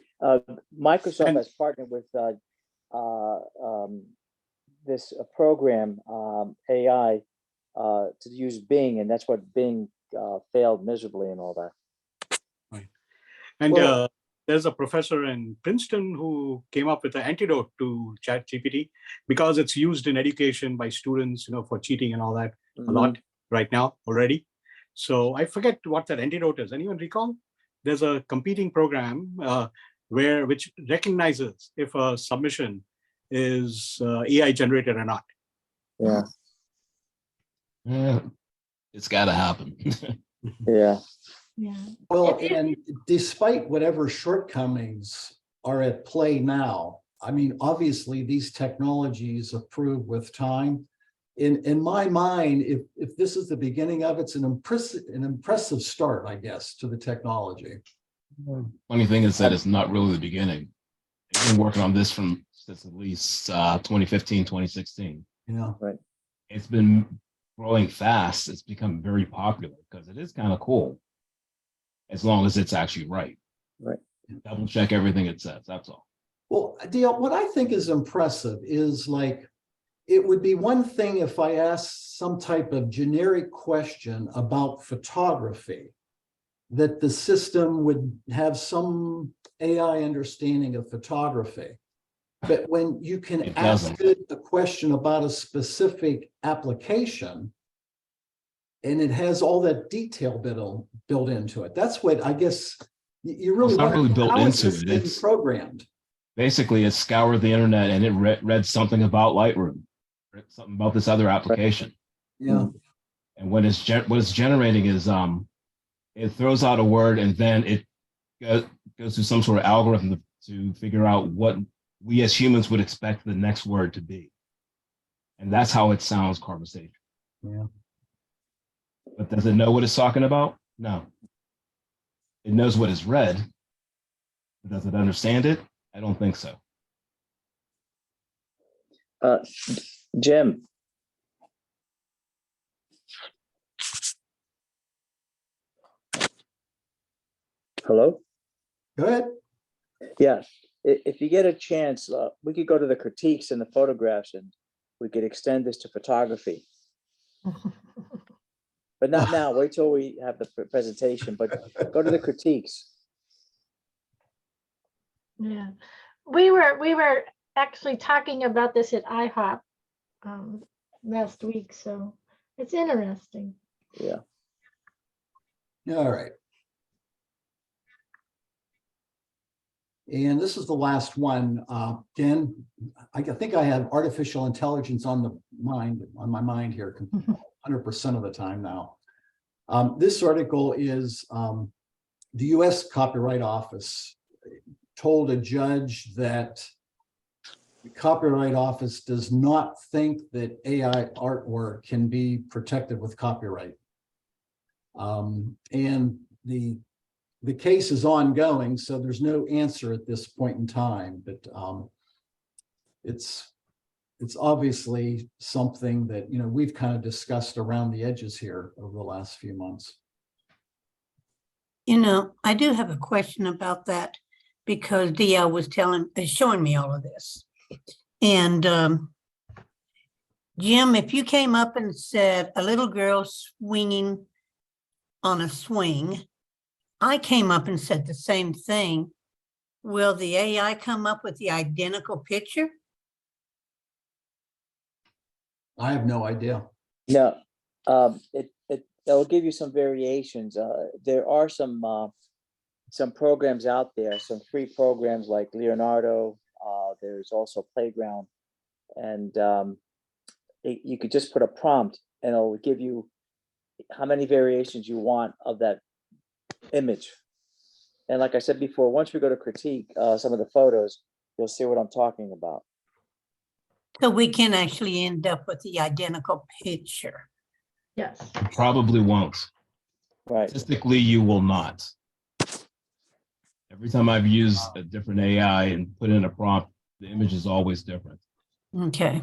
Microsoft has partnered with this program, AI, to use Bing, and that's what Bing failed miserably and all that. Right. And there's a professor in Princeton who came up with an antidote to ChatGPT because it's used in education by students, for cheating and all that a lot right now already. So I forget what that antidote is. Anyone recall? There's a competing program which recognizes if a submission is AI generated or not. Yeah. Yeah, it's got to happen. Yeah. yeah. Well, and despite whatever shortcomings are at play now, I mean, obviously these technologies improve with time. In my mind, if this is the beginning of it's an impressive start, I guess, to the technology. Funny thing is that it's not really the beginning. They've been working on this since at least 2015, 2016. Yeah. Right. It's been growing fast. It's become very popular because it is kind of cool, as long as it's actually right. Right. Double check everything it says. That's all. Well, Dale, what I think is impressive is, like, it would be one thing if I asked some type of generic question about photography, that the system would have some AI understanding of photography. But when you can It ask doesn't. it a question about a specific application, and it has all that detail built into it. That's what I guess you really It's not wonder, really built how is into this it. being It's programmed? basically it scoured the internet and it read something about Lightroom, read something about this other application. Yeah. And what it's generating is it throws out a word and then it goes through some sort of algorithm to figure out what we as humans would expect the next word to be. And that's how it sounds conversation. Yeah. But does it know what it's talking about? No. It knows what it's read. But does it understand it? I don't think so. Jim. Hello? Go ahead. Yeah, if you get a chance, we could go to the critiques and the photographs and we could extend this to photography. But not now, wait till we have the presentation, but go to the critiques. Yeah, we were actually talking about this at IHOP last week, so it's interesting. Yeah. All right. And this is the last one. Again, I think I have artificial intelligence on my mind here 100% of the time now. This article is the US Copyright Office told a judge that the Copyright Office does not think that AI artwork can be protected with copyright. And the case is ongoing, so there's no answer at this point in time, but it's obviously something that, we've kind of discussed around the edges here over the last few months. I do have a question about that because DL was showing me all of this. And Jim, if you came up and said a little girl swinging on a swing, I came up and said the same thing. Will the AI come up with the identical picture? I have no idea. No, it'll give you some variations. There are some programs out there, some free programs like Leonardo. There's also Playground, and you could just put a prompt, and it'll give you how many variations you want of that image. And like I said before, once we go to critique some of the photos, you'll see what I'm talking about. So we can actually end up with the identical picture. Yes. It probably won't. Right. Statistically, you will not. Every time I've used a different AI and put in a prompt, the image is always different. Okay.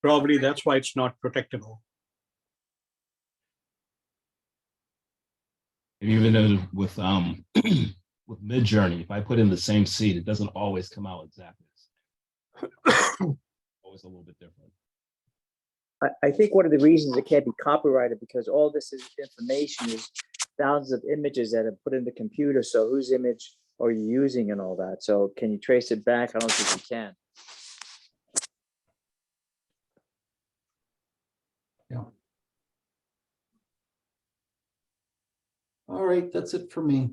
Probably that's why it's not protectable. And even though with with Midjourney, if I put in the same seed, it doesn't always come out exactly the same. Always a little bit different. I think one of the reasons it can't be copyrighted because all this information is thousands of images that are put in the computer. So whose image are you using and all that? So can you trace it back? I don't think you can. Yeah. All right, that's it for me.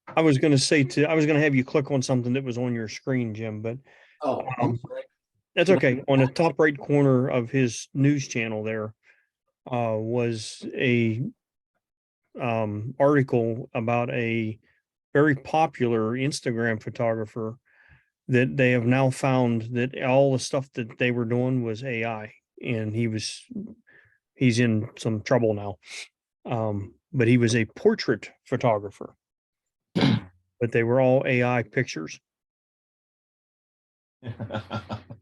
I was going to have you click on something that was on your screen, Jim, but Oh, I'm sorry. that's okay. On the top right corner of his news channel there was a article about a very popular Instagram photographer that they have now found that all the stuff that they were doing was AI, and he's in some trouble now. But he was a portrait photographer, but they were all AI pictures.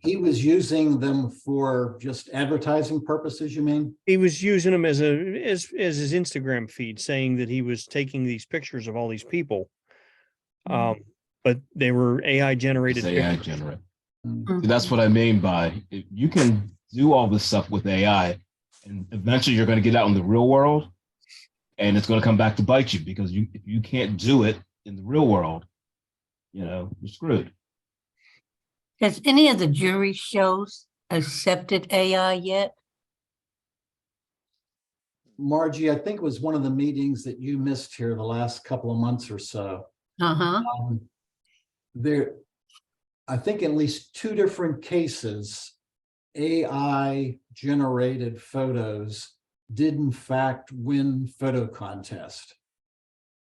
He was using them for just advertising purposes, you mean? He was using them as his Instagram feed, saying that he was taking these pictures of all these people. But they were AI generated. It's AI generate. Mm. See, that's what I mean by you can do all this stuff with AI, and eventually you're going to get out in the real world, and it's going to come back to bite you because if you can't do it in the real world, you're screwed. Has any of the jury shows accepted AI yet? Margie, I think it was one of the meetings that you missed here the last couple of months or so. Uh-huh. There, I think in at least 2 different cases, AI generated photos did in fact win photo contest.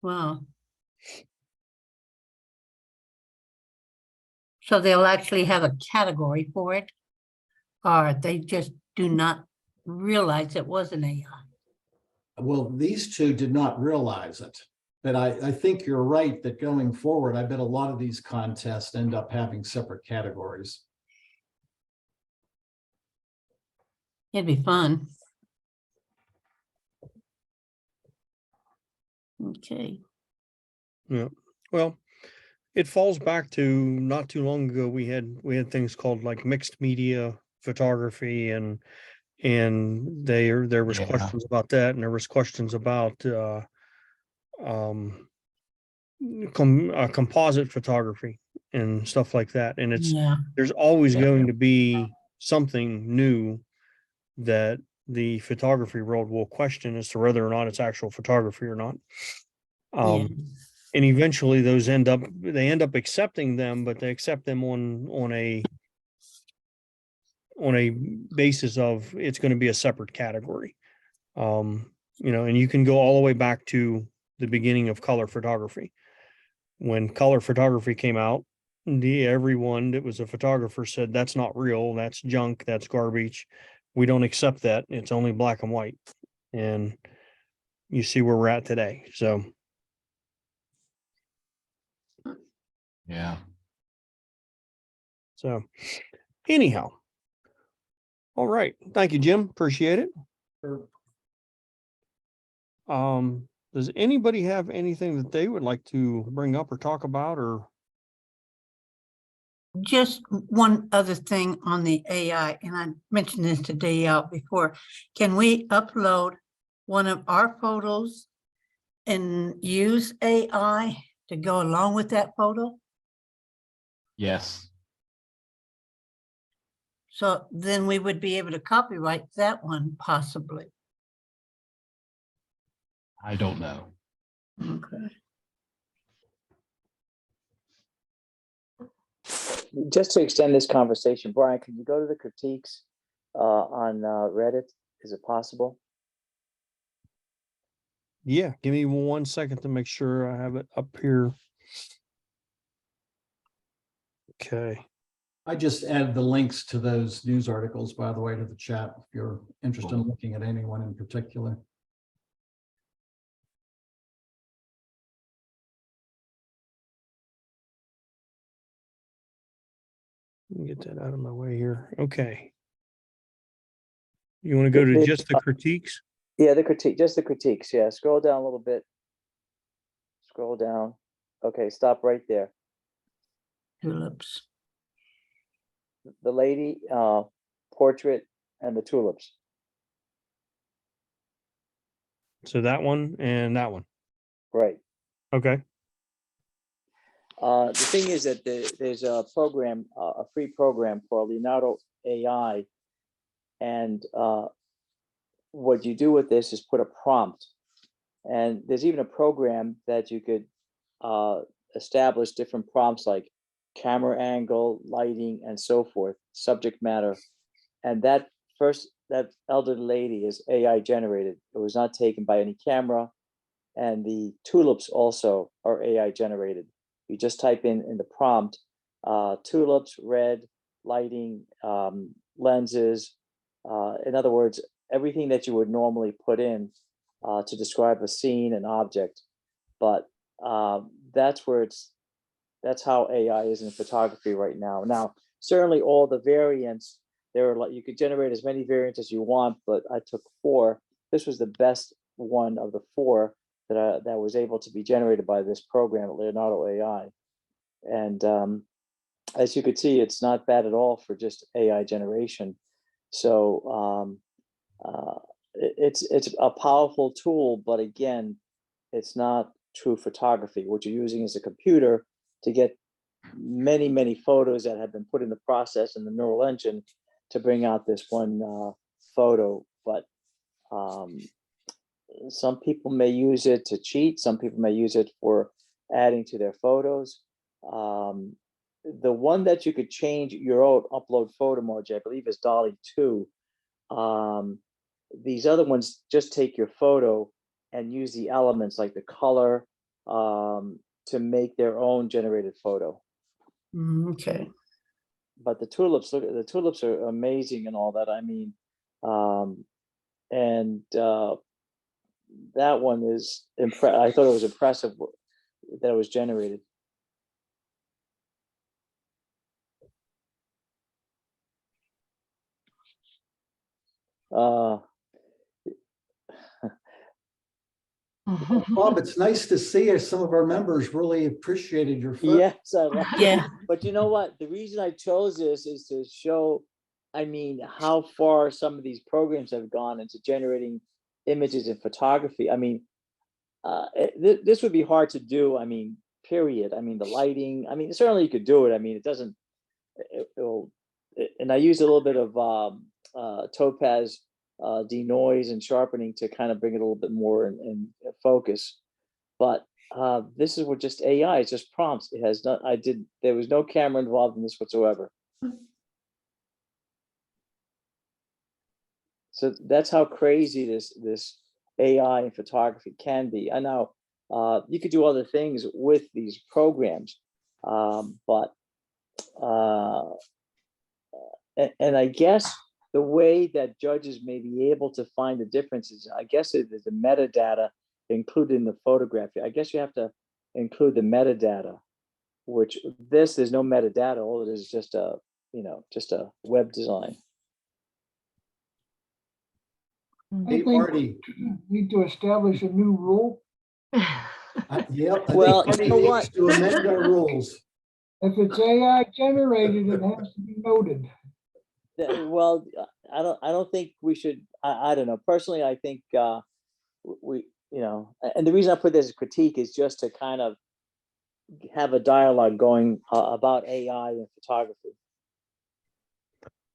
Wow. So they'll actually have a category for it, or they just do not realize it was an AI? Well, these 2 did not realize it, but I think you're right that going forward, I bet a lot of these contests end up having separate categories. It'd be fun. Okay. Yeah. Well, it falls back to not too long ago, we had things called like mixed media photography, and there was Yeah. questions about that, and there was questions about composite photography and stuff like that. And Yeah. there's always Yeah. going to be something new that the photography world will question as to whether or not it's actual photography or not. Yeah. And eventually those end up accepting them, but they accept them on a basis of it's going to be a separate category. And you can go all the way back to the beginning of color photography. When color photography came out, everyone that was a photographer said that's not real, that's junk, that's garbage. We don't accept that. It's only black and white. And you see where we're at today. So Yeah. So anyhow, all right. Thank you, Jim. Appreciate it. Does anybody have anything that they would like to bring up or talk about, or? Just one other thing on the AI, and I mentioned this to Day Out before. Can we upload one of our photos and use AI to go along with that photo? Yes. So then we would be able to copyright that one possibly. I don't know. Okay. Just to extend this conversation, Brian, can you go to the critiques on Reddit? Is it possible? Yeah, give me 1 second to make sure I have it up here. Okay. I just added the links to those news articles, by the way, to the chat, if you're interested in looking at anyone in particular. Let me get that out of my way here. Okay. You want to go to just the critiques? Yeah, the critique, just the critiques. Yeah, scroll down a little bit. Scroll down. Okay, stop right there. Tulips. The lady, portrait, and the tulips. So that one and that one. Right. Okay. The thing is that there's a program, a free program called Leonardo AI, and what you do with this is put a prompt, and there's even a program that you could establish different prompts like camera angle, lighting, and so forth, subject matter, and that elderly lady is AI generated. It was not taken by any camera, and the tulips also are AI generated. You just type in the prompt, tulips, red, lighting, lenses. In other words, everything that you would normally put in to describe a scene, an object. But that's how AI is in photography right now. Now, certainly all the variants, you could generate as many variants as you want, but I took 4. This was the best one of the 4 that was able to be generated by this program at Leonardo AI. And as you could see, it's not bad at all for just AI generation. So it's a powerful tool, but again, it's not true photography. What you're using is a computer to get many photos that have been put in the process in the neural engine to bring out this one photo. But some people may use it to cheat. Some people may use it for adding to their photos. The one that you could change your own upload photo emoji, I believe, is Dolly 2. These other ones just take your photo and use the elements like the color to make their own generated photo. Okay. But the tulips, look, the tulips are amazing and all that. I mean, and that one is I thought it was impressive that it was generated. Bob, it's nice to see as some of our members really appreciated your photo. Yes, I like Yeah. it. But you know what? The reason I chose this is to show, I mean, how far some of these programs have gone into generating images in photography. I mean, this would be hard to do. I mean, period. I mean, the lighting. I mean, certainly you could do it. I mean, it doesn't. And I used a little bit of Topaz denoise and sharpening to kind of bring it a little bit more in focus. But this is with just AI. It's just prompts. It has not. There was no camera involved in this whatsoever. So that's how crazy this AI in photography can be. And now you could do other things with these programs, but and I guess the way that judges may be able to find the differences, I guess it is the metadata included in the photograph. I guess you have to include the metadata, which there's no metadata. All it is just a web design. I Hey, think Marty. we need to establish a new rule. Yep. I Well, think you know Marty what? needs to amend our rules. If it's AI generated, it has to be noted. Well, I don't think we should. I don't know. Personally, I think we, and the reason I put this as critique is just to kind of have a dialogue going about AI and photography.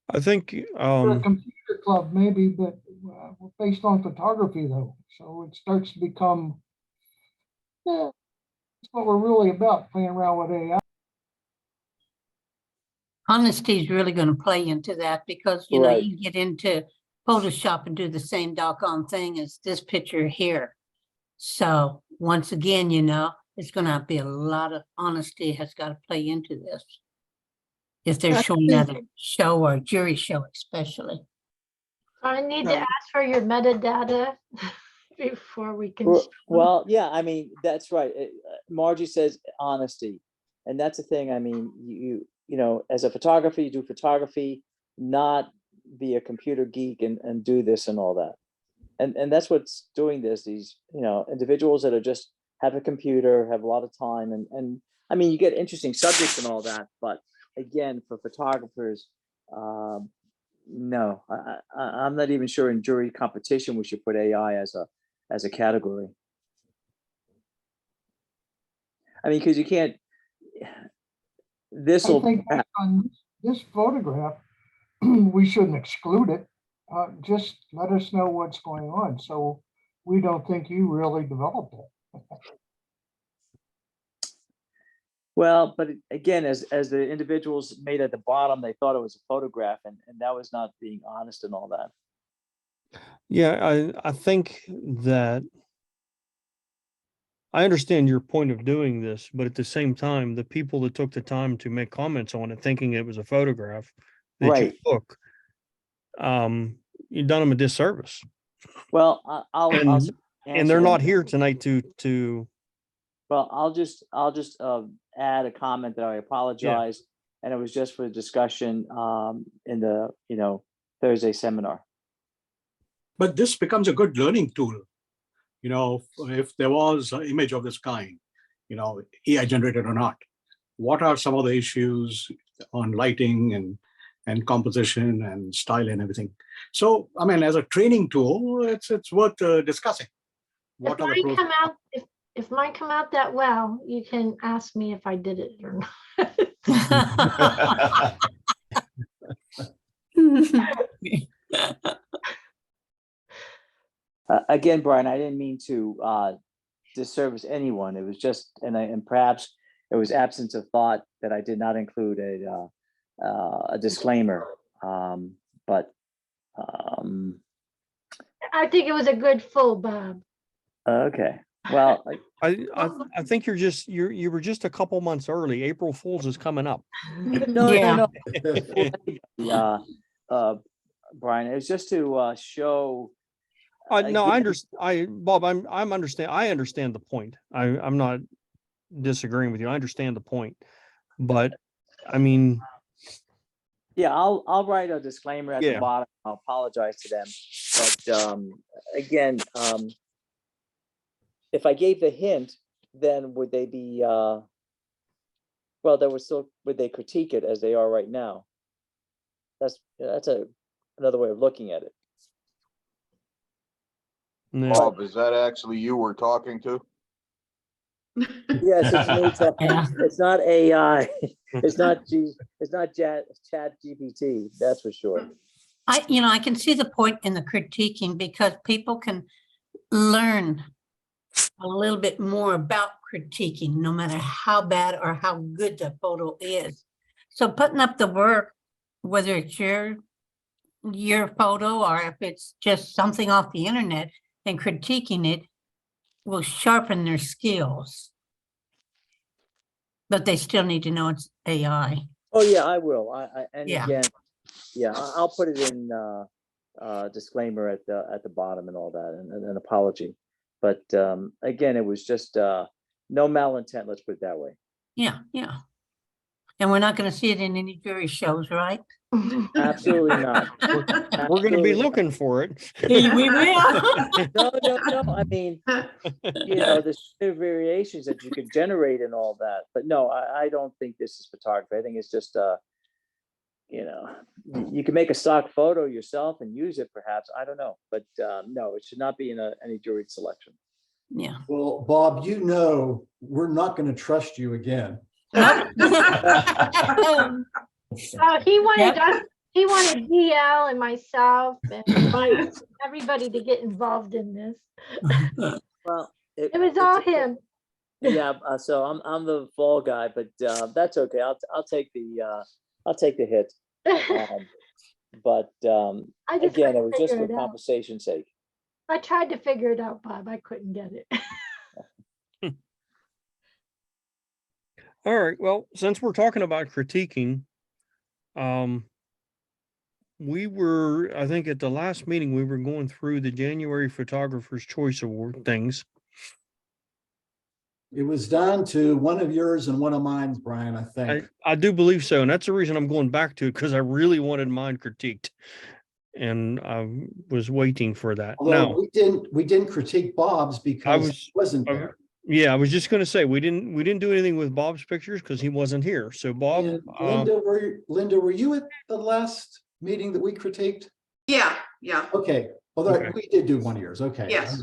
I think We're a computer club maybe, but we're based on photography though. So it starts to become, that's what we're really about, playing around with AI. Honesty is really going to play into that because, you know, Right. you get into Photoshop and do the same doggone thing as this picture here. So once again, you know, it's going to be a lot of honesty has got to play into this. If they're showing at a show or a jury show, especially. I need to ask for your metadata before we can. Well, yeah, I mean, that's right. Margie says honesty. And that's the thing. I mean, you know, as a photographer, you do photography, not be a computer geek and do this and all that. And that's what's doing this, these, you know, individuals that are just have a computer, have a lot of time. And I mean, you get interesting subjects and all that. But again, for photographers, no, I'm not even sure in jury competition we should put AI as a category. I mean, because you can't. I think on this photograph, we shouldn't exclude it. Just let us know what's going on. So we don't think you really developed it. Well, but again, as the individuals made at the bottom, they thought it was a photograph, and that was not being honest and all that. yeah, I think that I understand your point of doing this, but at the same time, the people that took the time to make comments on it, thinking it was a photograph that Right. you took, you've done them a disservice. Well, And they're not here tonight to. Well, I'll just add a comment that I apologize, and it was just for discussion in the Thursday seminar. But this becomes a good learning tool. You know, if there was an image of this kind, you know, AI generated or not, what are some of the issues on lighting and composition and style and everything. So, I mean, as a training tool, it's worth discussing. What are the pros? If mine come out that well, you can ask me if I did it or not. Again, Brian, I didn't mean to disservice anyone. It was just, and perhaps it was absence of thought that I did not include a disclaimer. But I think it was a good full, Bob. okay, well, I think you were just a couple months early. April Fool's is coming up. no. Brian, it was just to show. No, I understand. Bob, I understand the point. I'm not disagreeing with you. I understand the point, but I mean, yeah, I'll write a disclaimer at the Yeah. bottom. I'll apologize to them, but again, if I gave the hint, then would they be? Well, would they critique it as they are right now? That's another way of looking at it. no. Bob, is that actually you we're talking to? Yes, it's me. Yeah. It's not AI. It's not ChatGPT. That's for sure. I can see the point in the critiquing because people can learn a little bit more about critiquing, no matter how bad or how good the photo is. So putting up the work, whether it's your photo or if it's just something off the internet, and critiquing it will sharpen their skills. But they still need to know it's AI. Oh yeah, I will. And Yeah. again, yeah, I'll put it in disclaimer at the bottom and all that, and an apology. But again, it was just no malintent. Let's put it that way. Yeah. And we're not going to see it in any jury shows, right? Absolutely not. We're going to be Absolutely not. looking for it. We will. No. I mean, there's variations that you could generate and all that. But no, I don't think this is photography. I think it's just you can make a stock photo yourself and use it, perhaps. I don't know, but no, it should not be in any juried selection. Yeah. Well, Bob, we're not going to trust you again. He wanted DL and myself and everybody to get involved in this. Well, It was all him. Yeah, so I'm the fall guy, but that's okay. I'll take the hit. But I just again, it couldn't was just figure for it out. conversation's sake. I tried to figure it out, Bob. I couldn't get it. All right. Well, since we're talking about critiquing, I think at the last meeting, we were going through the January Photographer's Choice Award things. It was down to one of yours and one of mine, Brian, I think. I do believe so. And that's the reason I'm going back to it, because I really wanted mine critiqued. And I was waiting for that. Although Now, we didn't critique Bob's because he wasn't there. Yeah, I was just going to say we didn't do anything with Bob's pictures because he wasn't here. So Bob, And Linda, were you at the last meeting that we critiqued? Yeah. Okay. Although Okay. we did do one of yours. Okay. Yes.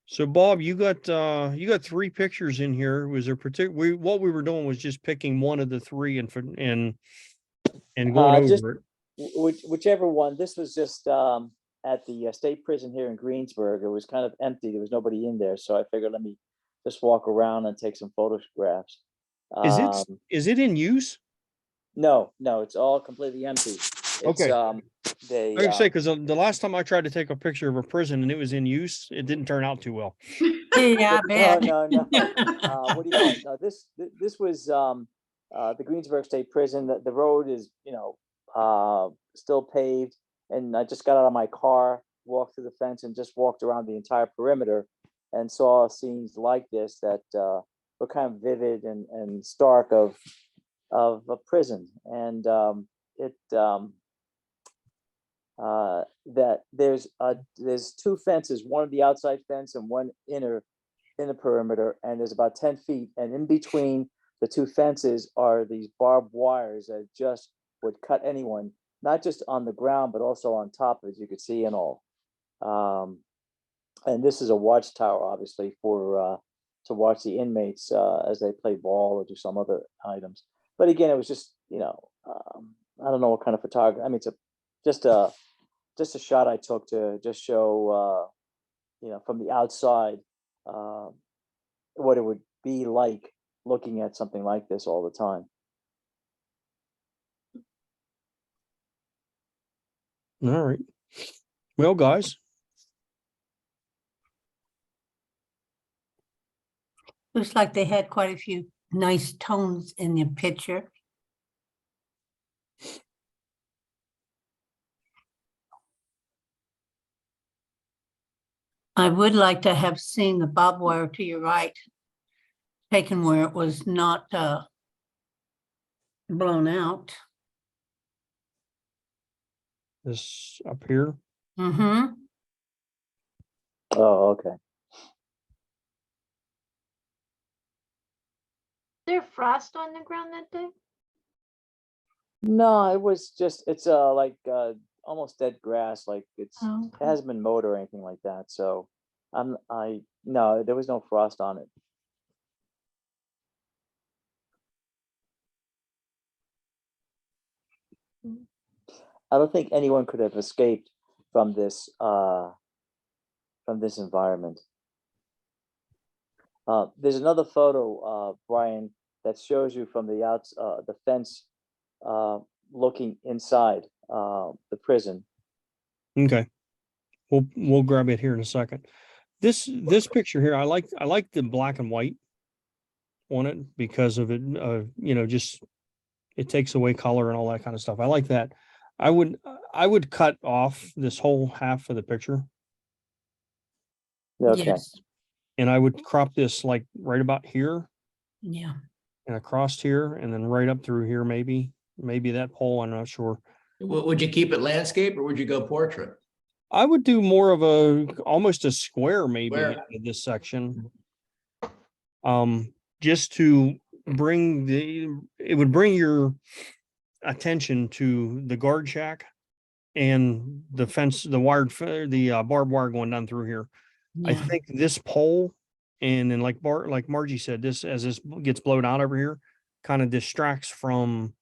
So Bob, you got 3 pictures in here. Was there what we were doing was just picking one of the 3 and going over it. Whichever one. This was just at the state prison here in Greensburg. It was kind of empty. There was nobody in there, so I figured let me just walk around and take some photographs. Is it in use? No, it's all completely empty. Okay. They I was say because the last time I tried to take a picture of a prison and it was in use, it didn't turn out too well. Yeah, bad. No. What do you call it? No, this was the Greensburg State Prison. The road is still paved, and I just got out of my car, walked through the fence, and just walked around the entire perimeter, and saw scenes like this that were kind of vivid and stark of a prison, and that there's 2 fences, one of the outside fence and one in the perimeter, and there's about 10 feet, and in between the 2 fences are these barbed wires that just would cut anyone, not just on the ground, but also on top, as you could see and all. And this is a watchtower, obviously, for to watch the inmates as they play ball or do some other items. But again, it was just, you know, I don't know what kind of photography. I mean, it's just a shot I took to just show, you know, from the outside, what it would be like looking at something like this all the time. All right. Well, guys, Looks like they had quite a few nice tones in the picture. I would like to have seen the barbed wire to your right, taken where it was not blown out. this up here. Mm-hmm. Oh, okay. Is there frost on the ground that day? No, it was just, it's like almost dead grass, like it's, Oh, it okay. hasn't been mowed or anything like that. So no, there was no frost on it. I don't think anyone could have escaped from this environment. There's another photo, Brian, that shows you from the fence, looking inside the prison. Okay. We'll grab it here in a second. This picture here, I like the black and white on it because of it, you know, just it takes away color and all that kind of stuff. I like that. I would cut off this whole half of the picture Okay. Yes. and I would crop this like right about here Yeah. and across here and then right up through here, maybe that pole, I'm not sure. Would you keep it landscape or would you go portrait? I would do more of almost a square maybe Square. in this section. Just to it would bring your attention to the guard shack and the fence, the barbed wire going down through here. I Yeah. think this pole and then like Margie said, this as this gets blown out over here, kind of distracts from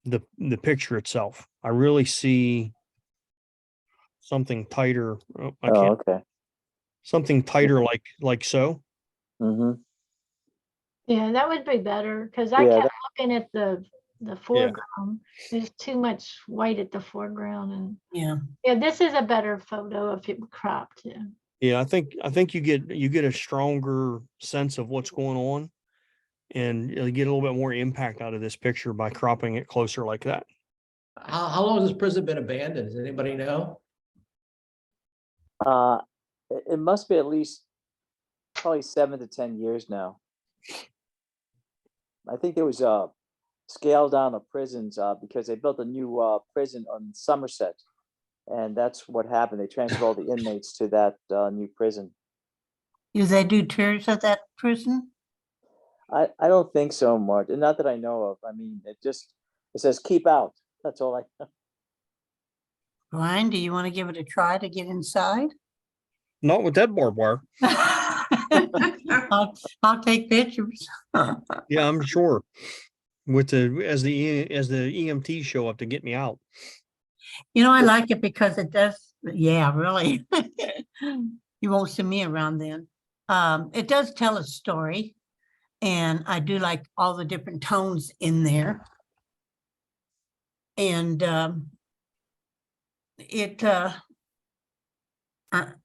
the picture itself. I really see something tighter. Oh, I can't. Okay. Something tighter like so. Mm-hmm. Yeah, that would be better because I Yeah, kept looking at the foreground. There's too much white at the foreground, and Yeah. this is a better photo if it were cropped. Yeah. Yeah, I think you get a stronger sense of what's going on, and you get a little bit more impact out of this picture by cropping it closer like that. How long has this prison been abandoned? Does anybody know? It must be at least probably 7 to 10 years now. I think there was a scale down of prisons because they built a new prison on Somerset, and that's what happened. They transferred all the inmates to that new prison. Do they do tours of that prison? I don't think so much, and not that I know of. I mean, it says keep out. That's all I. Brian, do you want to give it a try to get inside? Not with that barbed wire. I'll take pictures. Yeah, I'm sure. With as the EMT show up to get me out. You know, I like it because it does. Yeah, really. You won't see me around then. It does tell a story, and I do like all the different tones in there. And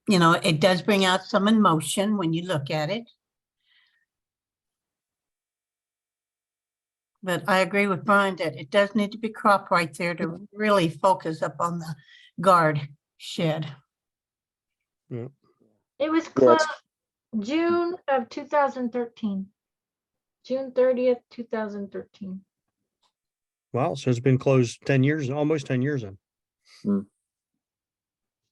you know, it does bring out some emotion when you look at it. But I agree with Brian that it does need to be cropped right there to really focus up on the guard shed. It was Yeah, closed June of 2013. June 30th, 2013. Wow, so it's been closed 10 years, almost 10 years then.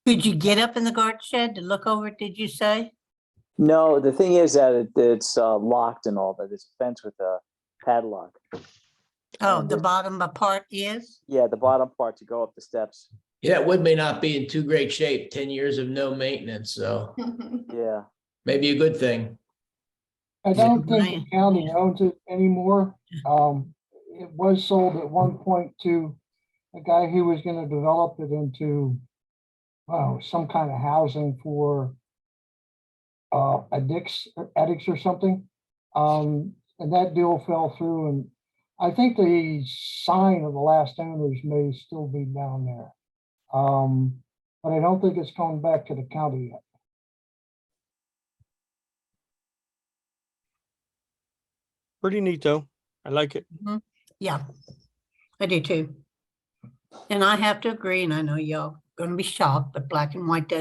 Could you get up in the guard shed to look over it, did you say? No, the thing is that it's locked and all that. It's a fence with a padlock. Oh, And the there's- bottom part is? Yeah, the bottom part to go up the steps. Yeah, wood may not be in too great shape, 10 years of no maintenance, so Yeah. maybe a good thing. I don't think Right. the county owns it anymore. It was sold at one point to a guy who was gonna develop it into, some kind of housing for addicts or something. And that deal fell through, and I think the sign of the last owners may still be down there. But I don't think it's gone back to the county yet. Pretty neat though. I like it. Yeah, I do too. And I have to agree, and I know y'all gonna be shocked, but black and white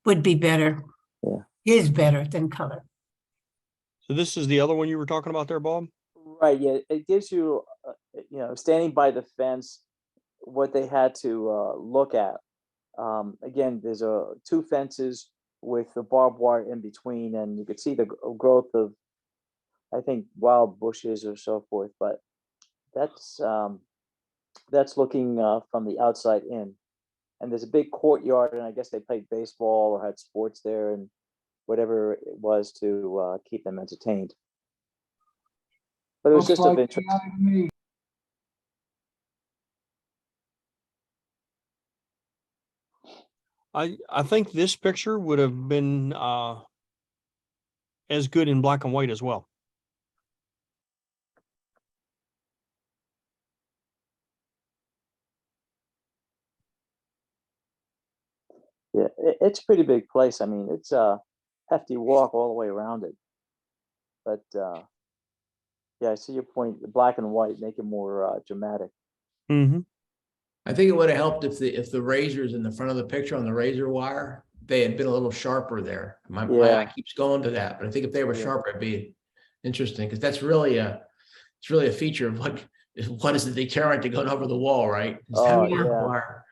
would be better. Yeah. Is better than color. So this is the other one you were talking about there, Bob? Right, yeah, it gives you, standing by the fence, what they had to look at. Again, there's two fences with the barbed wire in between, and you could see the growth of, I think, wild bushes or so forth, but that's looking from the outside in. And there's a big courtyard, and I guess they played baseball or had sports there and whatever it was to keep them entertained. But it was Looks just of like interest. AI to me. I think this picture would have been as good in black and white as well. Yeah, it's a pretty big place. I mean, it's a hefty walk all the way around it. But yeah, I see your point. The black and white make it more dramatic. Mm-hmm. I think it would have helped if the razors in the front of the picture on the razor wire, they had been a little sharper there. My eye Yeah. keeps going to that, but I think if they were Yeah. sharper, it'd be interesting, because that's really it's really a feature of what is the deterrent to going over the wall, right? Is Oh, having yeah. a wire.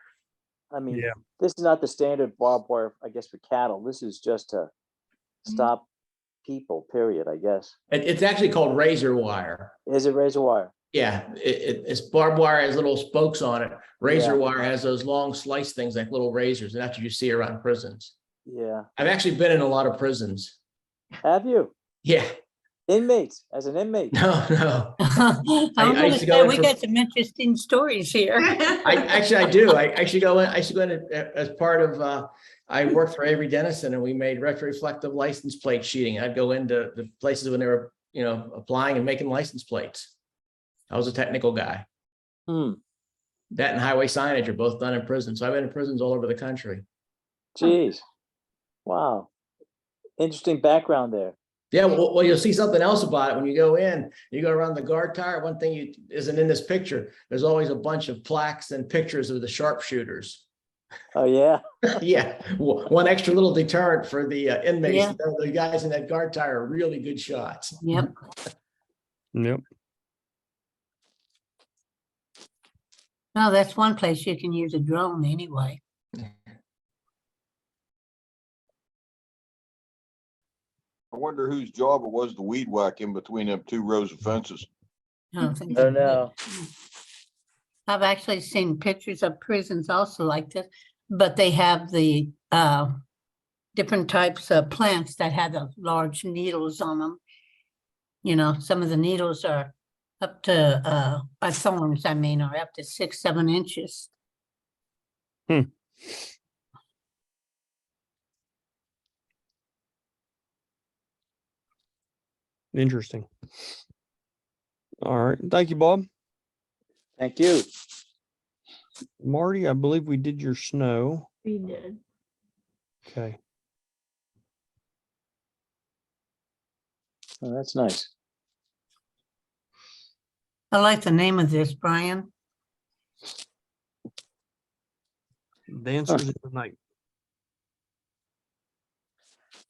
I mean, Yeah. this is not the standard barbed wire, I guess, for cattle. This is just to stop people, period, I guess. It's actually called razor wire. Is it razor wire? Yeah, it's barbed wire has little spokes on it. Razor Yeah. wire has those long slice things like little razors, and that's what you see around prisons. Yeah. I've actually been in a lot of prisons. Have you? Yeah, Inmates, as an inmate? no. I'm I gonna used to go say, in we for- got some interesting stories here. I do. I actually go in. I used to go in as part of. I worked for Avery Dennison, and we made retroreflective license plate sheeting. I'd go into the places when they were, applying and making license plates. I was a technical guy. Hmm. That and highway signage are both done in prison. So I've been in prisons all over the country. Jeez. Wow. Interesting background there. Yeah, well, you'll see something else about it when you go in. You go around the guard tower. One thing isn't in this picture. There's always a bunch of plaques and pictures of the sharpshooters. Oh, yeah. Yeah, one extra little deterrent for the inmates. Yeah. The guys in that guard tower are really good shots. Yep. Yep. No, that's one place you can use a drone anyway. I wonder whose job it was to weed whack in between them two rows of fences. I don't think Oh, so. no. I've actually seen pictures of prisons also like this, but they have the different types of plants that have the large needles on them. Some of the needles are up to thorns, I mean, are up to 6-7 inches. Interesting. All right. Thank you, Bob. Thank you. Marty, I believe we did your snow. We did. Okay. Oh, that's nice. I like the name of this, Brian. Dancers in the Night.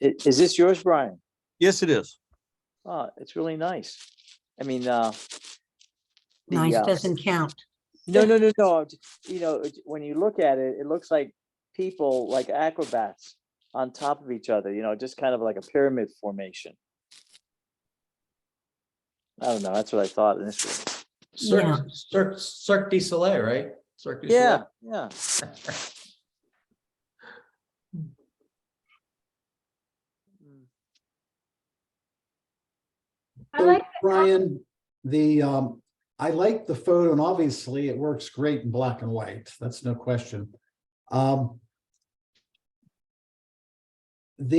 Is this yours, Brian? Yes, it is. Oh, it's really nice. I mean, Nice doesn't count. No. When you look at it, it looks like people, like acrobats on top of each other, just kind of like a pyramid formation. I don't know. That's what I thought initially. Yeah. Cirque du Soleil, right? Cirque du Soleil. Yeah. I So, like Brian, I like the photo, and obviously it works great in black and white. That's no question. I'll call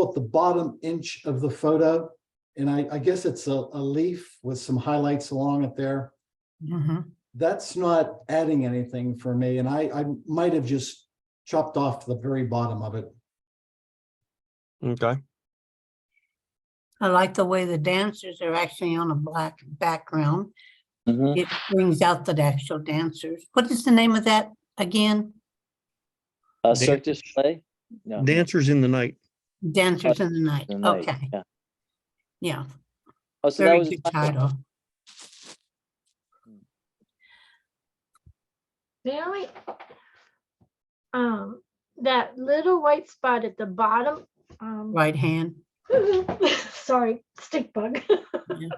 it the bottom inch of the photo, and I guess it's a leaf with some highlights along it there. Mhm. That's not adding anything for me, and I might have just chopped off the very bottom of it. Okay. I like the way the dancers are actually on a black background. Mhm. It brings out the actual dancers. What is the name of that again? Cirque du Soleil? No. Dancers in the Night. Dancers in the Night. the night, Okay, Yeah. yeah, Oh, so that very was good title. the only, that little white spot at the bottom, Right hand. sorry, stick bug. Yeah.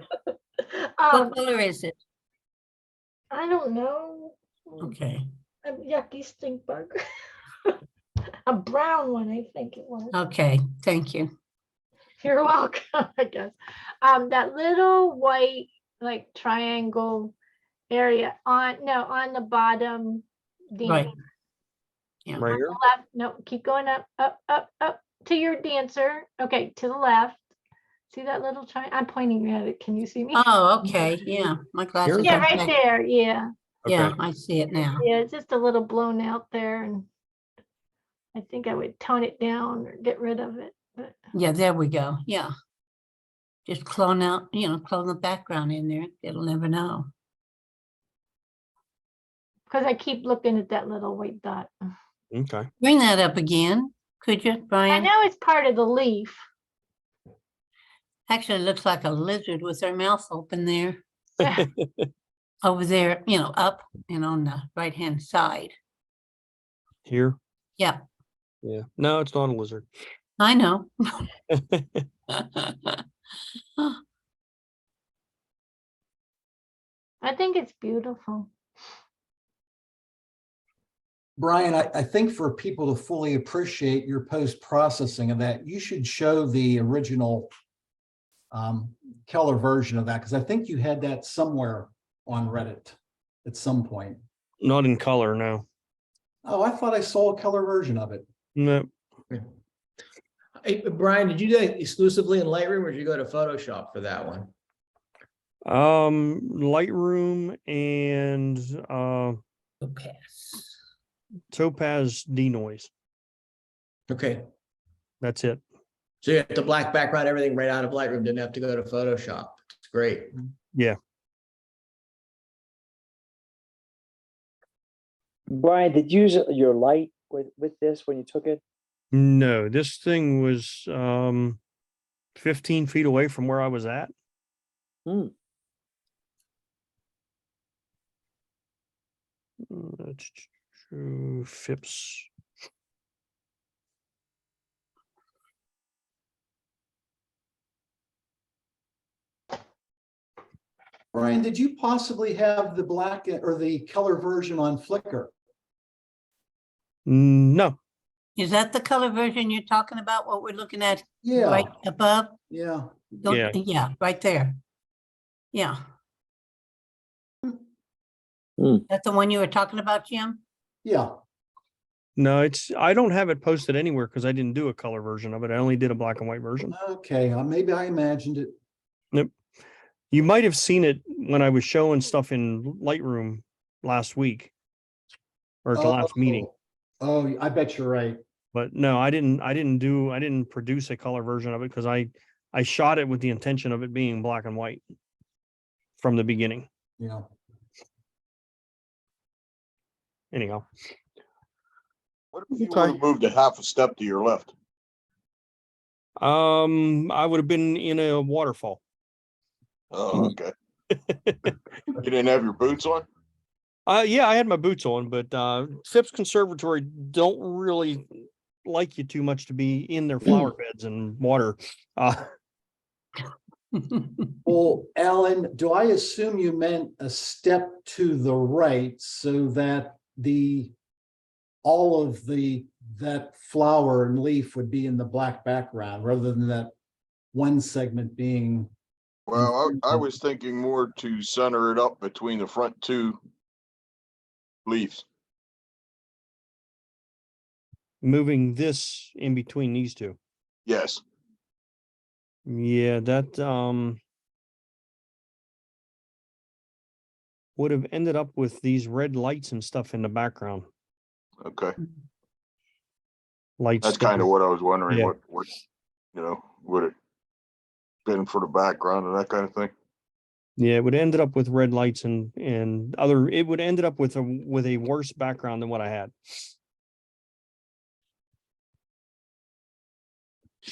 Um, What color is it? I don't know, Okay, a yucky stink bug. A brown one, I think it was. okay, thank you. You're welcome, I guess. That little white, like triangle area on the bottom. Right. dancer. Yeah. Right On here. the left, no, keep going up, up, up, up to your dancer. Okay, to the left. See that little triangle? I'm pointing at it. Can you see me? Oh, okay, yeah, my glasses. Yeah, are right back. there. Yeah. Yeah, Okay. I see it now. Yeah, it's just a little blown out there, and I think I would tone it down or get rid of it. But Yeah, there we go, yeah. Just clone out, clone the background in there, it'll never know. because I keep looking at that little white dot. Okay. Bring that up again, could you, I Brian? know it's part of the leaf. Actually, it looks like a lizard with their mouth open there. Over there, up and on the right-hand side. Here. Yeah, Yeah. No, it's not a lizard. I know. I think it's beautiful. Brian, I think for people to fully appreciate your post-processing of that, you should show the original color version of that, because I think you had that somewhere on Reddit at some point. Not in color, no. Oh, I thought I saw a color version of it. No. Hey, Brian, did you do that exclusively in Lightroom or did you go to Photoshop for that one? Lightroom and Okay. Topaz denoise. Okay, That's it. so you have the black background, everything right out of Lightroom, didn't have to go to Photoshop. It's great. Yeah. Brian, did you use your light with this when you took it? No, this thing was 15 feet away from where I was at. Hmm. That's true. Phipps. Brian, did you possibly have the black or the color version on Flickr? No. Is that the color version you're talking about, what we're looking at Yeah, right above? yeah. Yeah. Yeah, right there. Yeah. Hmm. That's the one you were talking about, Jim? Yeah. No, I don't have it posted anywhere because I didn't do a color version of it. I only did a black and white version. Okay, maybe I imagined it. Nope. You might have seen it when I was showing stuff in Lightroom last week or at the last meeting. Oh, I bet you're right. But no, I didn't produce a color version of it because I shot it with the intention of it being black and white from the beginning. Yeah. Anyhow. What if you would have moved a half a step to your left? I would have been in a waterfall. Oh, okay. You didn't have your boots on? Yeah, I had my boots on, but Phipps Conservatory don't really like you too much to be in their flower beds and water. Well, Alan, do I assume you meant a step to the right so that all of that flower and leaf would be in the black background rather than that one segment being? Well, I was thinking more to center it up between the front two leaves. Moving this in between these two. Yes. Yeah, that would have ended up with these red lights and stuff in the background. Okay. Lights. That's kind of what I was wondering. Yeah. What, would it been for the background and that kind of thing? Yeah, it would have ended up with red lights and other. It would have ended up with a worse background than what I had.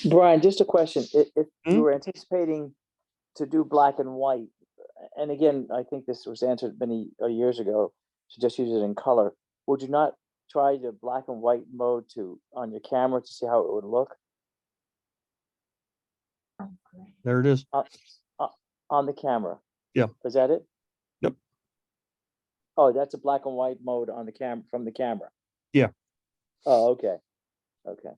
Brian, just a question. If Hmm? you were anticipating to do black and white, and again, I think this was answered many years ago, to just use it in color, would you not try the black and white mode on your camera to see how it would look There it is. on the camera? Yeah. Is that it? Yep. Oh, that's a black and white mode on the camera from the camera. Yeah. Oh, okay. Okay.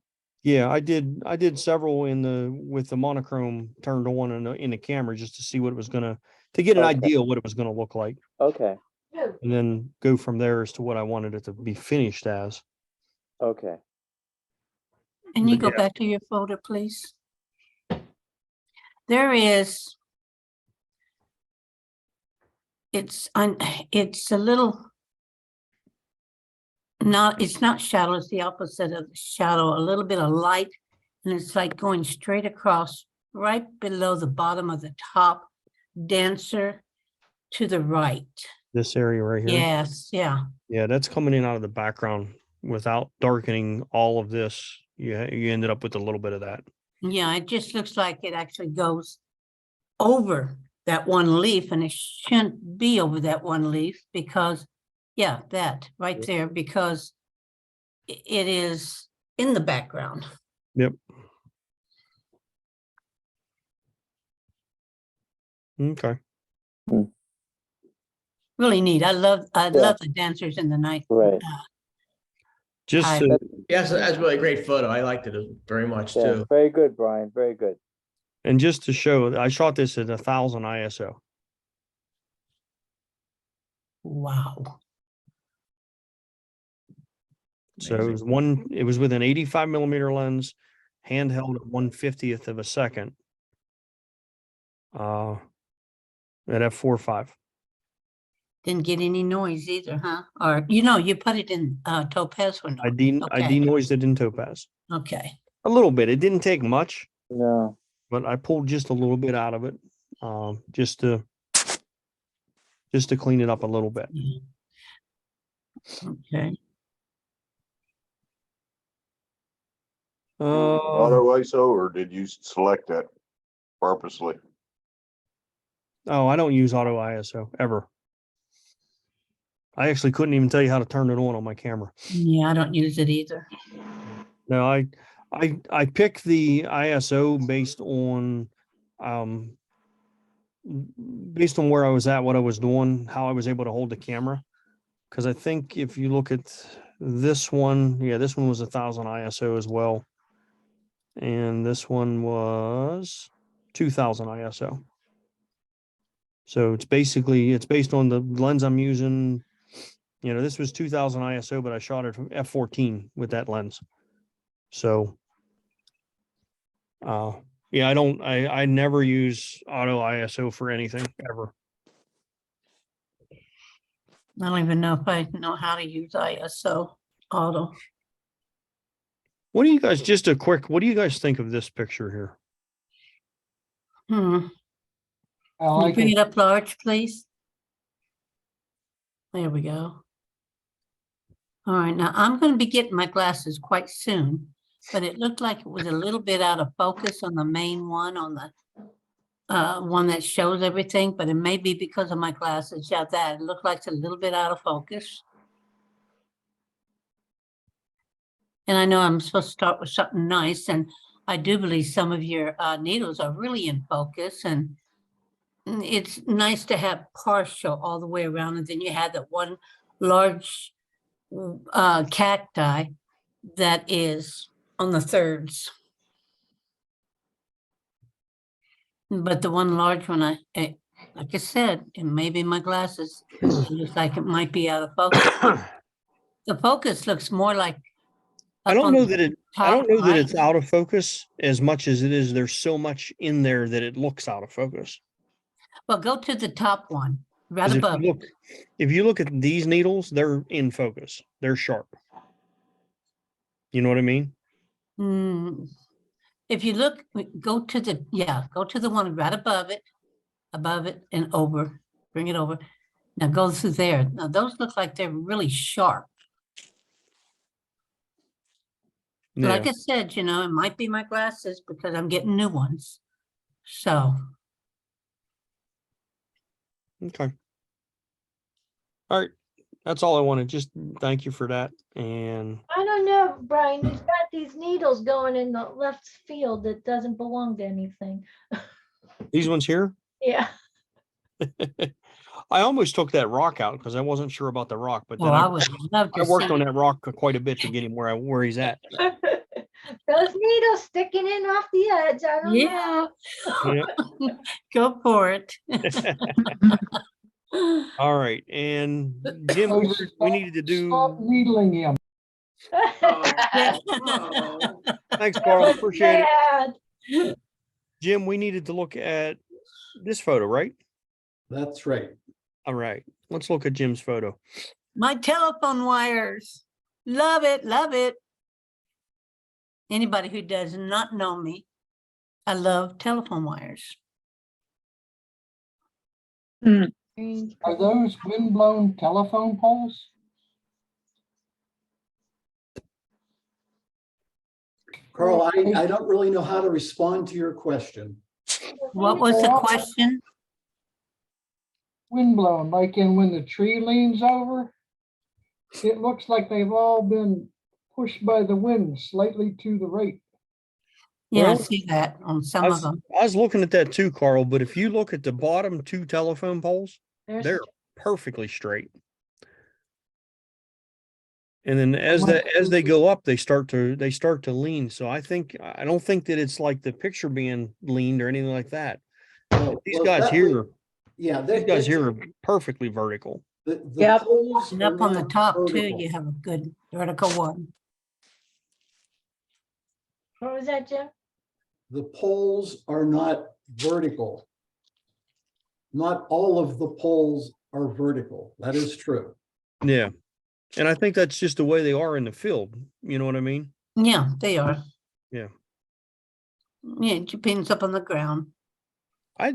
Yeah, I did several with the monochrome turned on in the camera just to see what it was to get an Okay. idea of what it was gonna look like, Okay. and then go from there as to what I wanted it to be finished as. Okay. Can you But go yeah. back to your folder, please? There is. It's a little. It's not shadow, it's the opposite of shadow, a little bit of light. And it's like going straight across right below the bottom of the top dancer to the right. This area right here. Yes, yeah. Yeah, that's coming in out of the background without darkening all of this. You ended up with a little bit of that. Yeah, it just looks like it actually goes over that one leaf, and it shouldn't be over that one leaf because, yeah, that right there, because it is in the background. Yep. Okay. Really neat. I love the dancers in the night. Right. Just I- to, Yes, that's really a great photo. I liked it very much Yeah. too. Very good, Brian. Very good. and just to show, I shot this at 1000 ISO. Wow. So it was with an 85 millimeter lens, handheld at 1/50th of a second. At f4.5. Didn't get any noise either, huh? Or, you put it in topaz or not? I Okay. denoised it in topaz Okay. a little bit. It didn't take much, No. but I pulled just a little bit out of it, just to clean it up a little bit. Okay. Auto ISO, or did you select that purposely? Oh, I don't use auto ISO ever. I actually couldn't even tell you how to turn it on my camera. Yeah, I don't use it either. No, I pick the ISO based on where I was at, what I was doing, how I was able to hold the camera. Because I think if you look at this one, yeah, this one was 1000 ISO as well. And this one was 2000 ISO. So it's based on the lens I'm using. This was 2000 ISO, but I shot it from f14 with that lens. So, yeah, I never use auto ISO for anything ever. I don't even know if I know how to use ISO auto. What do you guys think of this picture here? I Can you like bring it. it up large, please? There we go. All right, now I'm going to be getting my glasses quite soon, but it looked like it was a little bit out of focus on the main one, on the one that shows everything, but it may be because of my glasses. Yeah, that it looked like it's a little bit out of focus. And I know I'm supposed to start with something nice, and I do believe some of your needles are really in focus, and it's nice to have partial all the way around, and then you have that one large cacti that is on the thirds. But the one large one, like I said, it may be my glasses. It looks like it might be out of focus. The focus looks more like. I up don't on know the that it, I top don't know that right. it's out of focus as much as it is there's so much in there that it looks out of focus. Well, go to the top one, right 'Cause above. if you look at these needles, they're in focus. They're sharp. You know what I mean? Mm, If you look, go to the one right above it and over, bring it over. Now go through there. Now those look like they're really sharp. Like Yeah. I said, it might be my glasses because I'm getting new ones. So, Okay. All right. That's all I wanted. Just thank you for that. And I don't know, Brian, he's got these needles going in the left field that doesn't belong to anything. these ones here, Yeah. I almost took that rock out because I wasn't sure about the rock, but then well, I would love I to worked see. on that rock quite a bit to get him where he's at. Those needles sticking in off the edge. I don't know. Yeah, Yeah. go for it. All right. And Jim, So we needed to Stop do. needling him. Oh, Thanks, That Carl. was Appreciate bad. it. Jim, we needed to look at this photo, right? That's right. All right. Let's look at Jim's photo. My telephone wires. Love it, love it. Anybody who does not know me, I love telephone wires. Are those windblown telephone poles? Carl, I don't really know how to respond to your question. What was the question? Windblown, like in when the tree leans over? It looks like they've all been pushed by the wind slightly to the right. Yeah, I Well, see that on some I of was, them. I was looking at that too, Carl, but if you look at the bottom two telephone poles, There's they're perfectly straight. And then as they go up, they start to lean. So I don't think that it's like the picture being leaned or anything like that. These guys here are perfectly vertical. The Yep. poles And are up on the not top too, vertical. you have a good vertical one. What was that, Jim? The poles are not vertical. Not all of the poles are vertical. That is true. Yeah. And I think that's just the way they are in the field. You know what I mean? Yeah, they are. Yeah. Yeah, it depends up on the ground. I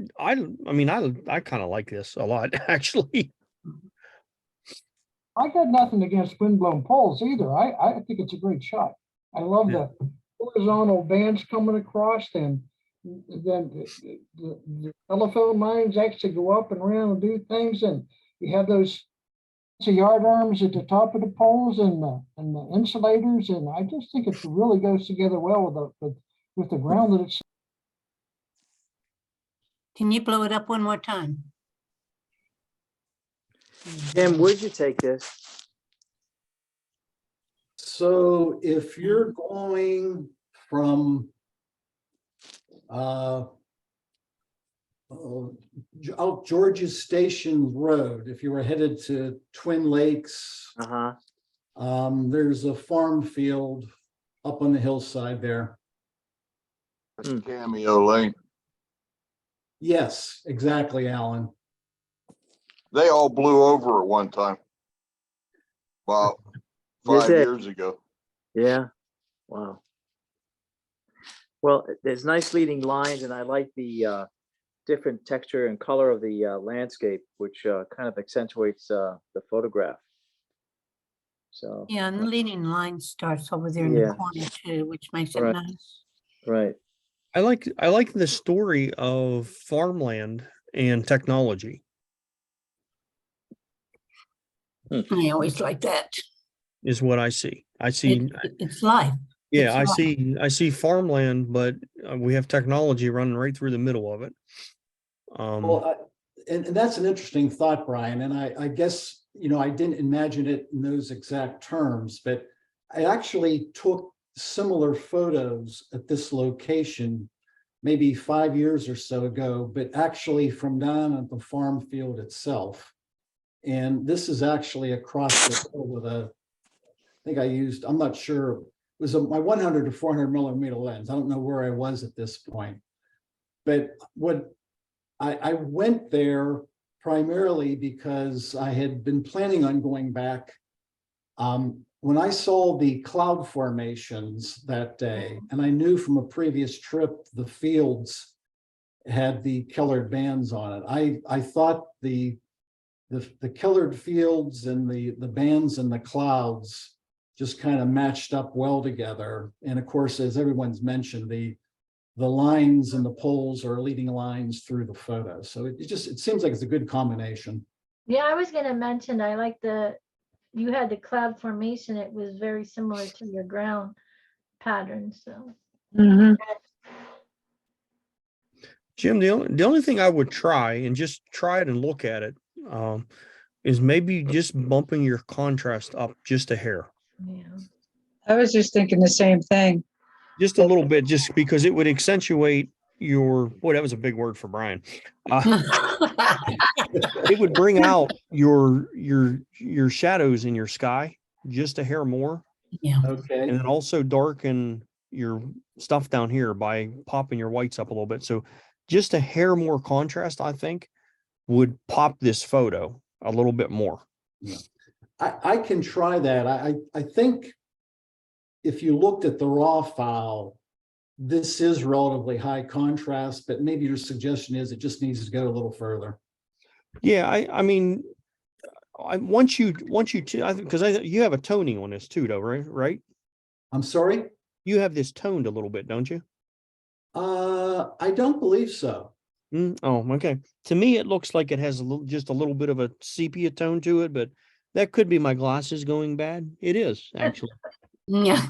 mean, I kind of like this a lot, actually. I got nothing against windblown poles either. I think it's a great shot. I love Yeah. the horizontal bands coming across, and then the telephone lines actually go up and around and do things, and you have those yard arms at the top of the poles and the insulators, and I just think it really goes together well with the ground that it's. Can you blow it up one more time? Jim, where'd you take this? So if you're going from out George's Station Road, if you were headed to Twin Lakes, there's a farm field up on the hillside there. That's Cameo Lane. Yes, exactly, Alan. They all blew over at one time. About Did 5 they? years ago. Yeah. Wow. Well, there's nice leading lines, and I like the different texture and color of the landscape, which kind of accentuates the photograph. So Yeah, and the leading line starts over there in the Yeah. corner too, which makes it Right. nice. right. I like the story of farmland and technology. I always like that. Is what I see. I see. It's life. Yeah, It's I see farmland, but we have technology running right through the middle of it. Well, and that's an interesting thought, Brian. And I guess, I didn't imagine it in those exact terms, but I actually took similar photos at this location maybe 5 years or so ago, but actually from down at the farm field itself. And this is actually across the field with I'm not sure, it was my 100 to 400 millimeter lens. I don't know where I was at this point. But what I went there primarily because I had been planning on going back. When I saw the cloud formations that day, and I knew from a previous trip, the fields had the colored bands on it. I thought the colored fields and the bands and the clouds just kind of matched up well together. And of course, as everyone's mentioned, the lines and the poles are leading lines through the photo. So it seems like it's a good combination. Yeah, I was gonna mention, I like you had the cloud formation. It was very similar to your ground pattern, so. Jim, the only thing I would try, and just try it and look at it, is maybe just bumping your contrast up just a hair. Yeah. I was just thinking the same thing. Just a little bit, just because it would accentuate boy, that was a big word for Brian. It would bring out your shadows in your sky just a hair more. Yeah. Okay. And then also darken your stuff down here by popping your whites up a little bit. So just a hair more contrast, I think, would pop this photo a little bit more. Yeah. I can try that. I think if you looked at the raw file, this is relatively high contrast, but maybe your suggestion is it just needs to go a little further. Yeah, I mean, once you because you have a toning on this too, though, right? I'm sorry? You have this toned a little bit, don't you? I don't believe so. Oh, okay. To me, it looks like it has just a little bit of a sepia tone to it, but that could be my glasses going bad. It is actually. Yeah.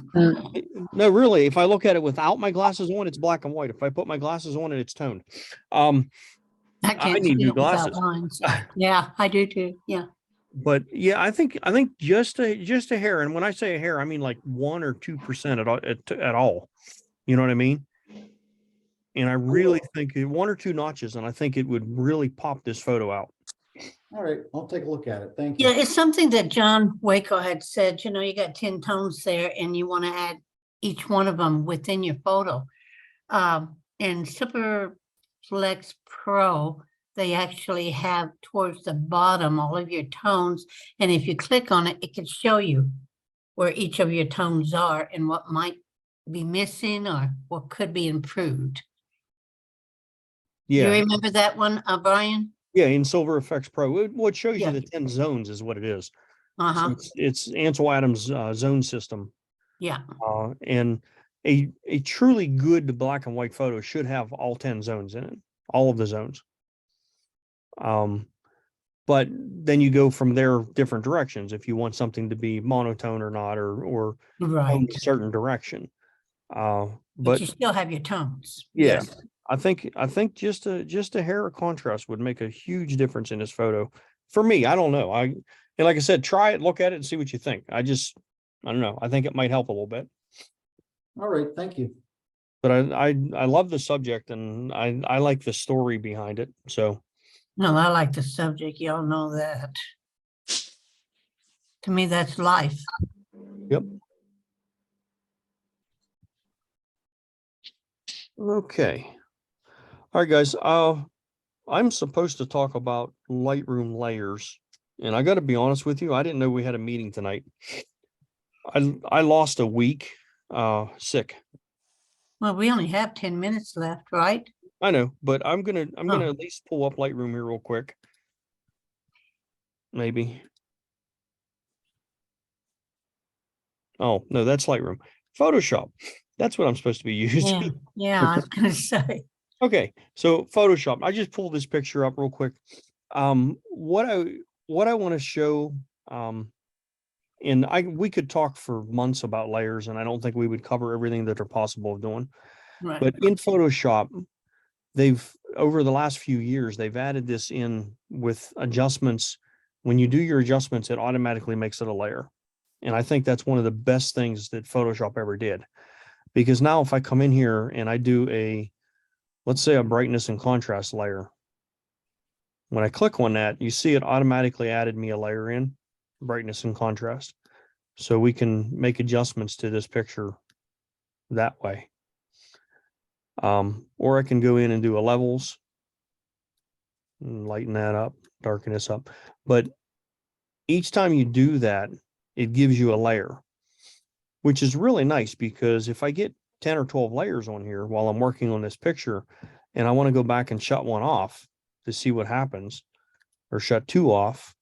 No, really. If I look at it without my glasses on, it's black and white. If I put my glasses on, it's toned. I I can't need see new it without glasses. lines. Yeah, I do too. Yeah. But yeah, I think just a hair, and when I say a hair, I mean like 1 or 2% at all. You know what I mean? And I really think 1 or 2 notches, and I think it would really pop this photo out. All right, I'll take a look at it. Thank you. Yeah, it's something that John Waco had said, you got 10 tones there and you want to add each one of them within your photo. In Superflex Pro, they actually have towards the bottom all of your tones. And if you click on it, it can show you where each of your tones are and what might be missing or what could be improved. Yeah. You remember that one, Brian? Yeah, in Silver Effects Pro, what shows Yeah. you the 10 zones is what it is. Uh-huh. So it's Ansel Adams' zone system. Yeah. And a truly good black and white photo should have all 10 zones in it, all of the zones. But then you go from there different directions if you want something to be monotone or not, or Right. a certain direction. But you still have your tones. Yeah, I think just a hair of contrast would make a huge difference in this photo. For me, I don't know. And like I said, try it, look at it, and see what you think. I don't know. I think it might help a little bit. All right, thank you. But I love the subject, and I like the story behind it. So No, I like the subject. Y'all know that. To me, that's life. yep. Okay. All right, guys. I'm supposed to talk about Lightroom layers, and I got to be honest with you, I didn't know we had a meeting tonight. I lost a week sick. Well, we only have 10 minutes left, right? I know, but I'm gonna at least pull up Lightroom here real quick. Maybe. Oh no, that's Lightroom. Photoshop. That's what I'm supposed to be using. Yeah, I was gonna say. Okay, so Photoshop. I just pulled this picture up real quick. What I want to show and we could talk for months about layers, and I don't think we would cover everything that are possible of doing. Right. But in Photoshop, they've, over the last few years, they've added this in with adjustments. When you do your adjustments, it automatically makes it a layer. And I think that's one of the best things that Photoshop ever did. Because now if I come in here and I do a, let's say a brightness and contrast layer, when I click on that, you see it automatically added me a layer in brightness and contrast. So we can make adjustments to this picture that way. Or I can go in and do a levels and lighten that up, darken this up. But each time you do that, it gives you a layer, which is really nice, because if I get 10 or 12 layers on here while I'm working on this picture and I want to go back and shut one off to see what happens, or shut two off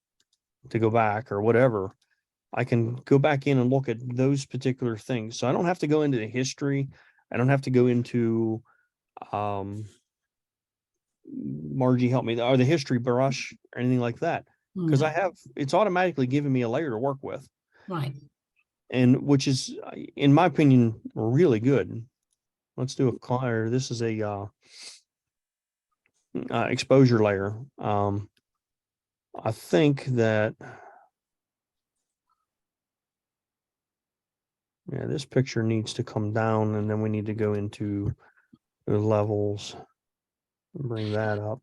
to go back or whatever, I can go back in and look at those particular things. So I don't have to go into the history. I don't have to go into, Margie help me, or the history brush or anything like that. Because I have, it's automatically giving me a layer to work with. Right. And which is, in my opinion, really good. Let's do a color. This is a exposure layer. I think that, yeah, this picture needs to come down, and then we need to go into the levels and bring that up.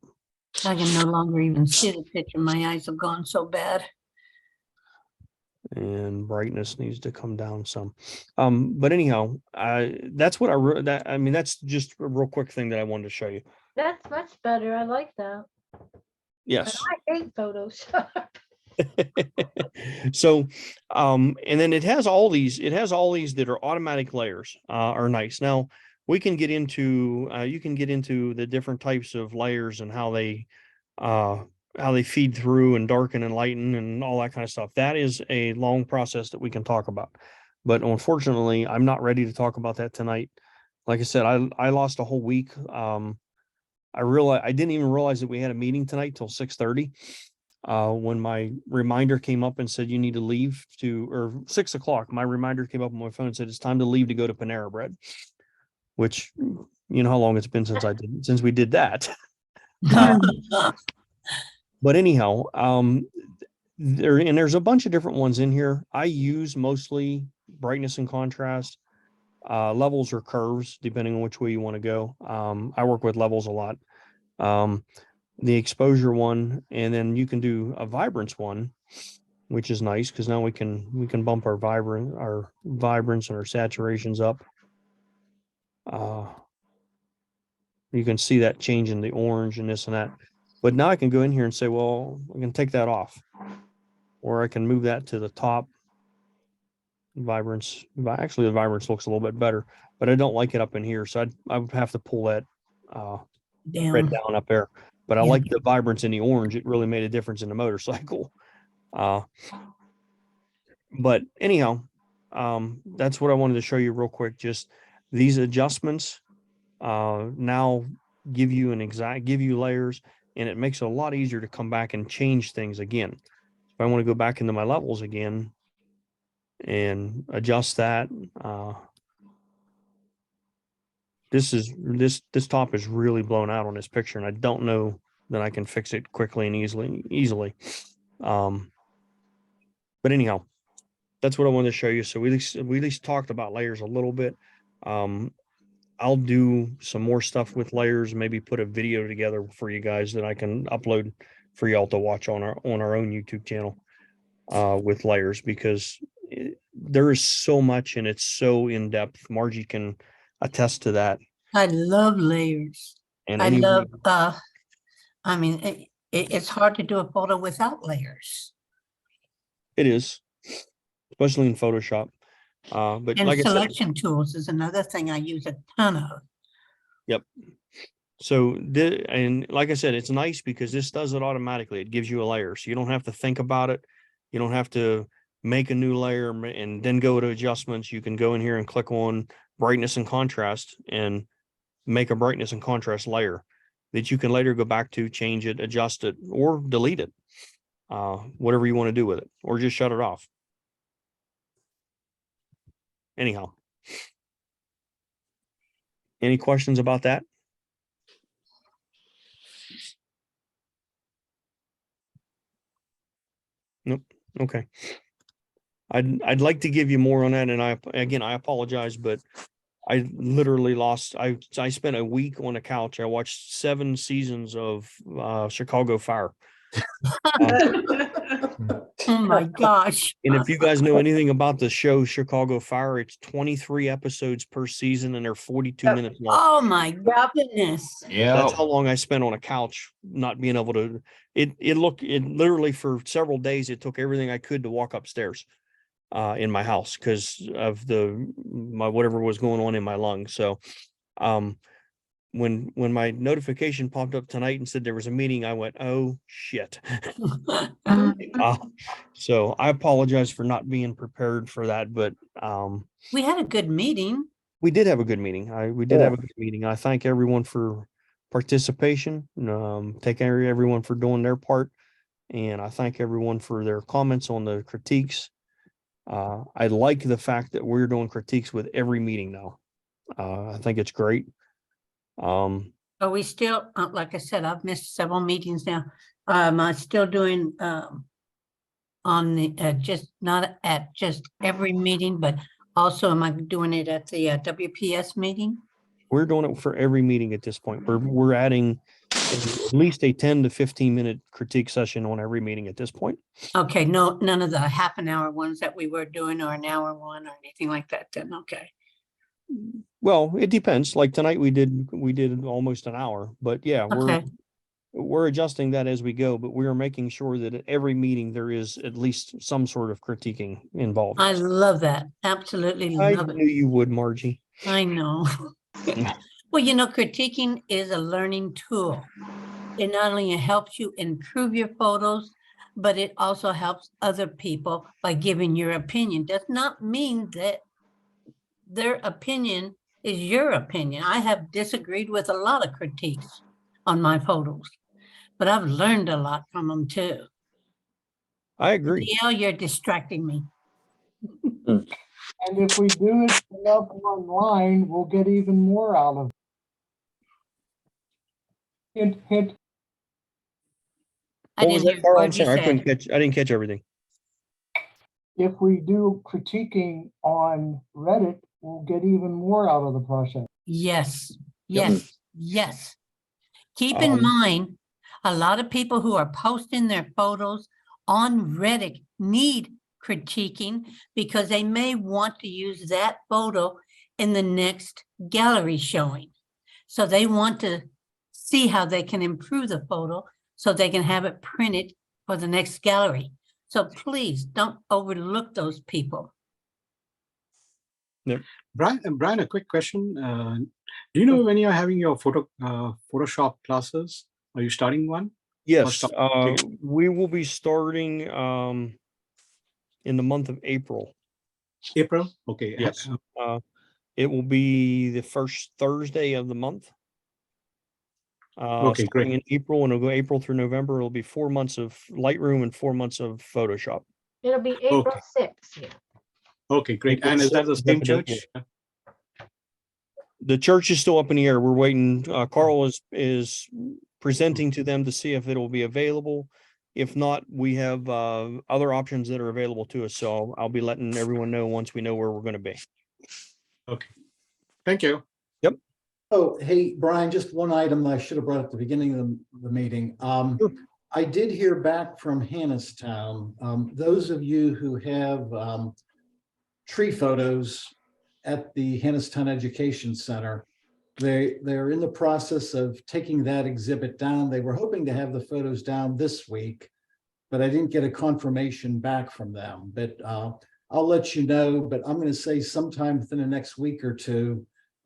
I can no longer even see the picture. My eyes have gone so bad. And brightness needs to come down some. But anyhow, that's what I mean, that's just a real quick thing that I wanted to show you. That's much better. I like that. Yes. I hate Photoshop. So, and then it has all these that are automatic layers, are nice. Now we can get into, you can get into the different types of layers and how they feed through and darken and lighten and all that kind of stuff. That is a long process that we can talk about. But unfortunately, I'm not ready to talk about that tonight. Like I said, I lost a whole week. I didn't even realize that we had a meeting tonight till 6:30. When my reminder came up and said you need to leave or 6 o'clock, my reminder came up on my phone and said it's time to leave to go to Panera Bread, which, you know how long it's been since we did that. But anyhow, there's a bunch of different ones in here. I use mostly brightness and contrast, levels or curves, depending on which way you want to go. I work with levels a lot. The exposure one, and then you can do a vibrance one, which is nice because now we can bump our vibrance and our saturations up. You can see that change in the orange and this and that. But now I can go in here and say, well, I can take that off, or I can move that to the top. Vibrance, actually, the vibrance looks a little bit better, but I don't like it up in here, so I would have to pull that red down up there. But I like the vibrance in the orange. It really made a difference in the motorcycle. But anyhow, that's what I wanted to show you real quick. Just these adjustments now give you layers, and it makes it a lot easier to come back and change things again. If I want to go back into my levels again and adjust that, this top is really blown out on this picture, and I don't know that I can fix it quickly and easily. But anyhow, that's what I wanted to show you. So we at least talked about layers a little bit. I'll do some more stuff with layers, maybe put a video together for you guys that I can upload for y'all to watch on our own YouTube channel with layers, because there is so much and it's so in depth. Margie can attest to that. I love layers. And I love, I mean, it's hard to do a photo without layers. It is, especially in Photoshop. But And like selection tools is another thing I use a ton of. Yep. So and like I said, it's nice because this does it automatically. It gives you a layer, so you don't have to think about it. You don't have to make a new layer and then go to adjustments. You can go in here and click on brightness and contrast and make a brightness and contrast layer that you can later go back to, change it, adjust it, or delete it, whatever you want to do with it, or just shut it off. anyhow. Any questions about that? Nope. Okay. I'd like to give you more on that, and I apologize, but I literally lost. I spent a week on a couch. I watched 7 seasons of Chicago Fire. Oh my gosh. And if you guys know anything about the show Chicago Fire, it's 23 episodes per season, and they're 42 minutes long. Oh my goodness. Yeah. That's how long I spent on a couch, not being able to. It literally for several days. It took everything I could to walk upstairs in my house because of my whatever was going on in my lungs. So, when my notification popped up tonight and said there was a meeting, I went, "Oh shit!" So I apologize for not being prepared for that, but We had a good meeting. we did have a good meeting. We did have a good meeting. I thank everyone for participation. Thank everyone for doing their part, and I thank everyone for their comments on the critiques. I like the fact that we're doing critiques with every meeting now. I think it's great. Are we still, like I said, I've missed several meetings now. I'm still doing on the just not at just every meeting, but also am I doing it at the WPS meeting? We're doing it for every meeting at this point. We're adding at least a 10 to 15 minute critique session on every meeting at this point. Okay, no, none of the half an hour ones that we were doing or an hour one or anything like that then, okay. Well, it depends. Like tonight we did almost an hour, but yeah, Okay, we're adjusting that as we go, but we are making sure that at every meeting there is at least some sort of critiquing involved. I love that. Absolutely I love knew it. you would, Margie. I know. Well, you know, critiquing is a learning tool. It not only helps you improve your photos, but it also helps other people by giving your opinion. Does not mean that their opinion is your opinion. I have disagreed with a lot of critiques on my photos, but I've learned a lot from them too. I agree. DL, you're distracting me. And if we do it enough online, we'll get even more out of it. Hint, hint. I What was didn't that, hear Carl? a I'm word you sorry, said. I didn't catch everything. If we do critiquing on Reddit, we'll get even more out of the process. Yes, Yep. yes, yes. Keep in mind, a lot of people who are posting their photos on Reddit need critiquing because they may want to use that photo in the next gallery showing. So they want to see how they can improve the photo so they can have it printed for the next gallery. So please don't overlook those people. Brian, a quick question. Do you know when you're having your Photoshop classes? Are you starting one? Yes, we will be starting in the month of April. April? Okay. Yes. It will be the first Thursday of the month. Okay, Starting great. in April, and it'll go April through November. It'll be 4 months of Lightroom and 4 months of Photoshop. It'll be April Okay. 6th. Yeah. Okay, great. April And is that the 6th, same definitely. church? The church is still up in the air. We're waiting. Carl is presenting to them to see if it'll be available. If not, we have other options that are available to us. So I'll be letting everyone know once we know where we're going to be. Okay. Thank you. Yep. Oh, hey, Brian, just one item I should have brought up at the beginning of the meeting. I did hear back from Hannistown. Those of you who have tree photos at the Hannistown Education Center, they're in the process of taking that exhibit down. They were hoping to have the photos down this week, but I didn't get a confirmation back from them. But I'll let you know, but I'm going to say sometime within the next week or two,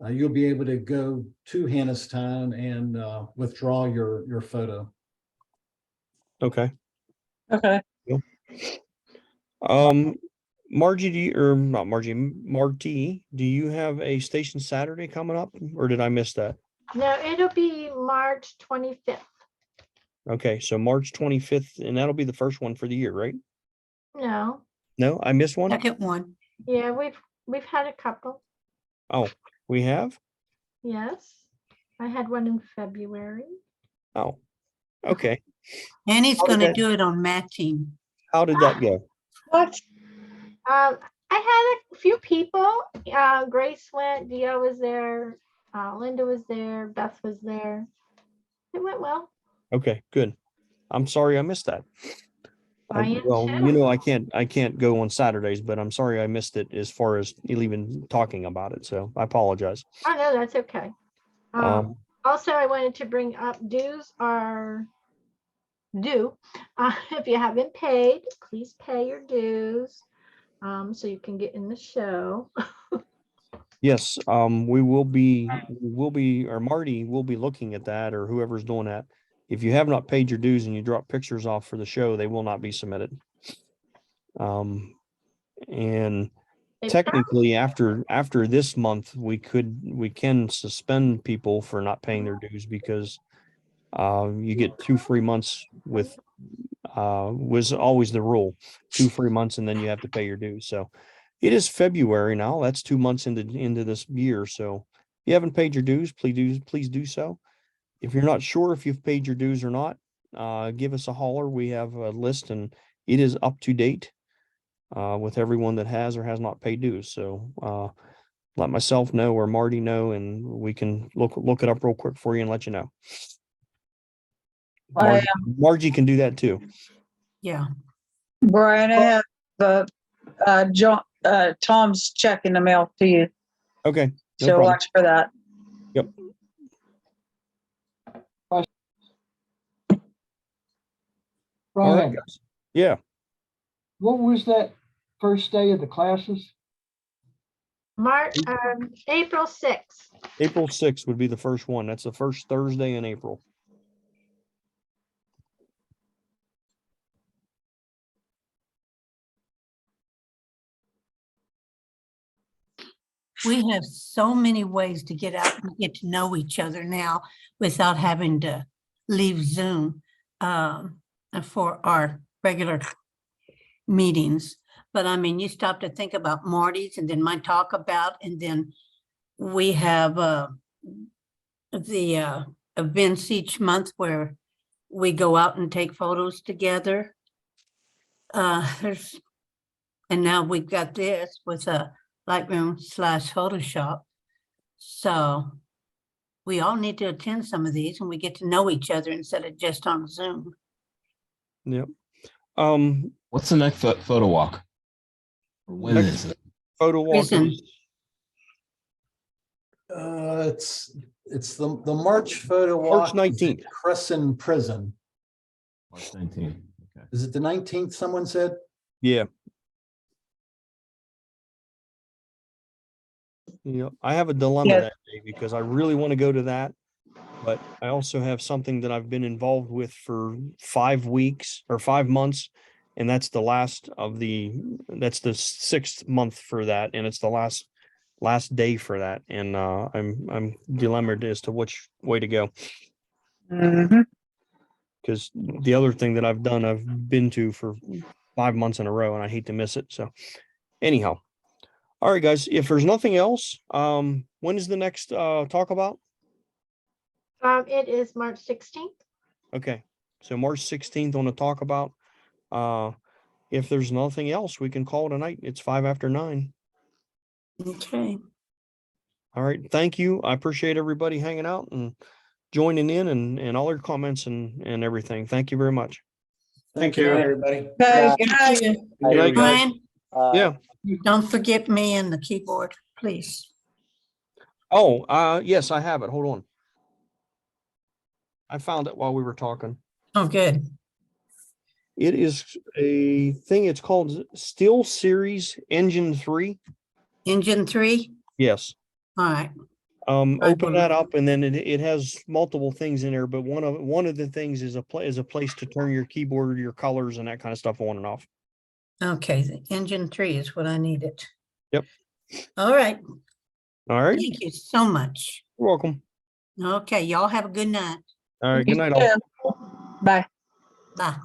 you'll be able to go to Hannistown and withdraw your photo. Okay. Okay. Margie, Marty, do you have a station Saturday coming up, or did I miss that? No, it'll be March 25th. Okay, so March 25th, and that'll be the first one for the year, right? No, No, I missed one. Second one. yeah, we've had a couple. Oh, we have? Yes. I had one in February. Oh, okay. And he's How did gonna that- do it on matching. How did that go? What? I had a few people. Grace went, Dio was there, Linda was there, Beth was there. It went well. Okay, good. I'm sorry I missed that. I am Well, too. you know, I can't go on Saturdays, but I'm sorry I missed it as far as even talking about it. So I apologize. Oh, no, that's okay. Um, Also, I wanted to bring up dues are due. If you haven't paid, please pay your dues so you can get in the show. yes, we will be, or Marty will be looking at that, or whoever's doing that. If you have not paid your dues and you drop pictures off for the show, they will not be submitted. And They technically after this month, we can suspend people for not paying their dues because you get 2 free months with was always the rule, 2 free months, and then you have to pay your dues. So it is February now. That's 2 months into this year. So if you haven't paid your dues, please do so. If you're not sure if you've paid your dues or not, give us a holler. We have a list and it is up to date with everyone that has or has not paid dues. So let myself know or Marty know, and we can look it up real quick for you and let you know. Margie can do that too. Yeah. Brian, I have John, Tom's check in the mail to you. Okay. No So problem. watch for that. Yep. All right, Brian, guys. Yeah. what was that first day of the classes? April 6th. April 6th would be the first one. That's the first Thursday in April. We have so many ways to get out and get to know each other now without having to leave Zoom for our regular meetings. But I mean, you stop to think about Marty's and then my talk about, and then we have the events each month where we go out and take photos together. And now we've got this with a Lightroom / Photoshop. So we all need to attend some of these and we get to know each other instead of just on Zoom. Yep. What's the next photo walk? When Next is it? photo walk Prison. is It's the March photo March walk. is at 19th. Crescent Prison. March 19th. Okay. Is it the 19th, someone said? Yeah. I have a dilemma Yeah. that day because I really want to go to that, but I also have something that I've been involved with for 5 weeks or 5 months, and that's the 6th month for that, and it's the last day for that, and I'm dilemmaed as to which way to go. Mhm. Because the other thing that I've been to for 5 months in a row, and I hate to miss it. So anyhow, all right, guys, if there's nothing else, when is the next talk about? It is March 16th. Okay, so March 16th on the talk about. If there's nothing else, we can call it a night. It's 9:05. Okay. All right, thank you. I appreciate everybody hanging out and joining in and all your comments and everything. Thank you very much. Thank you. you, everybody. Okay, Yeah. good night. Thank you. Good night, guys. Brian, Yeah. don't forget me and the keyboard, please. Oh, yes, I have it. Hold on. I found it while we were talking. Oh, good. It is a thing. It's called Steel Series Engine 3. Engine 3. Yes. All right. Open that up, and then it has multiple things in there. But one of the things is a place to turn your keyboard, your colors, and that kind of stuff on and off. Okay. The engine 3 is what I needed. Yep. All right. All right. Thank you so much. You're welcome. Okay. Y'all have a good night. All right. Good night, all. Yeah. Bye. Bye.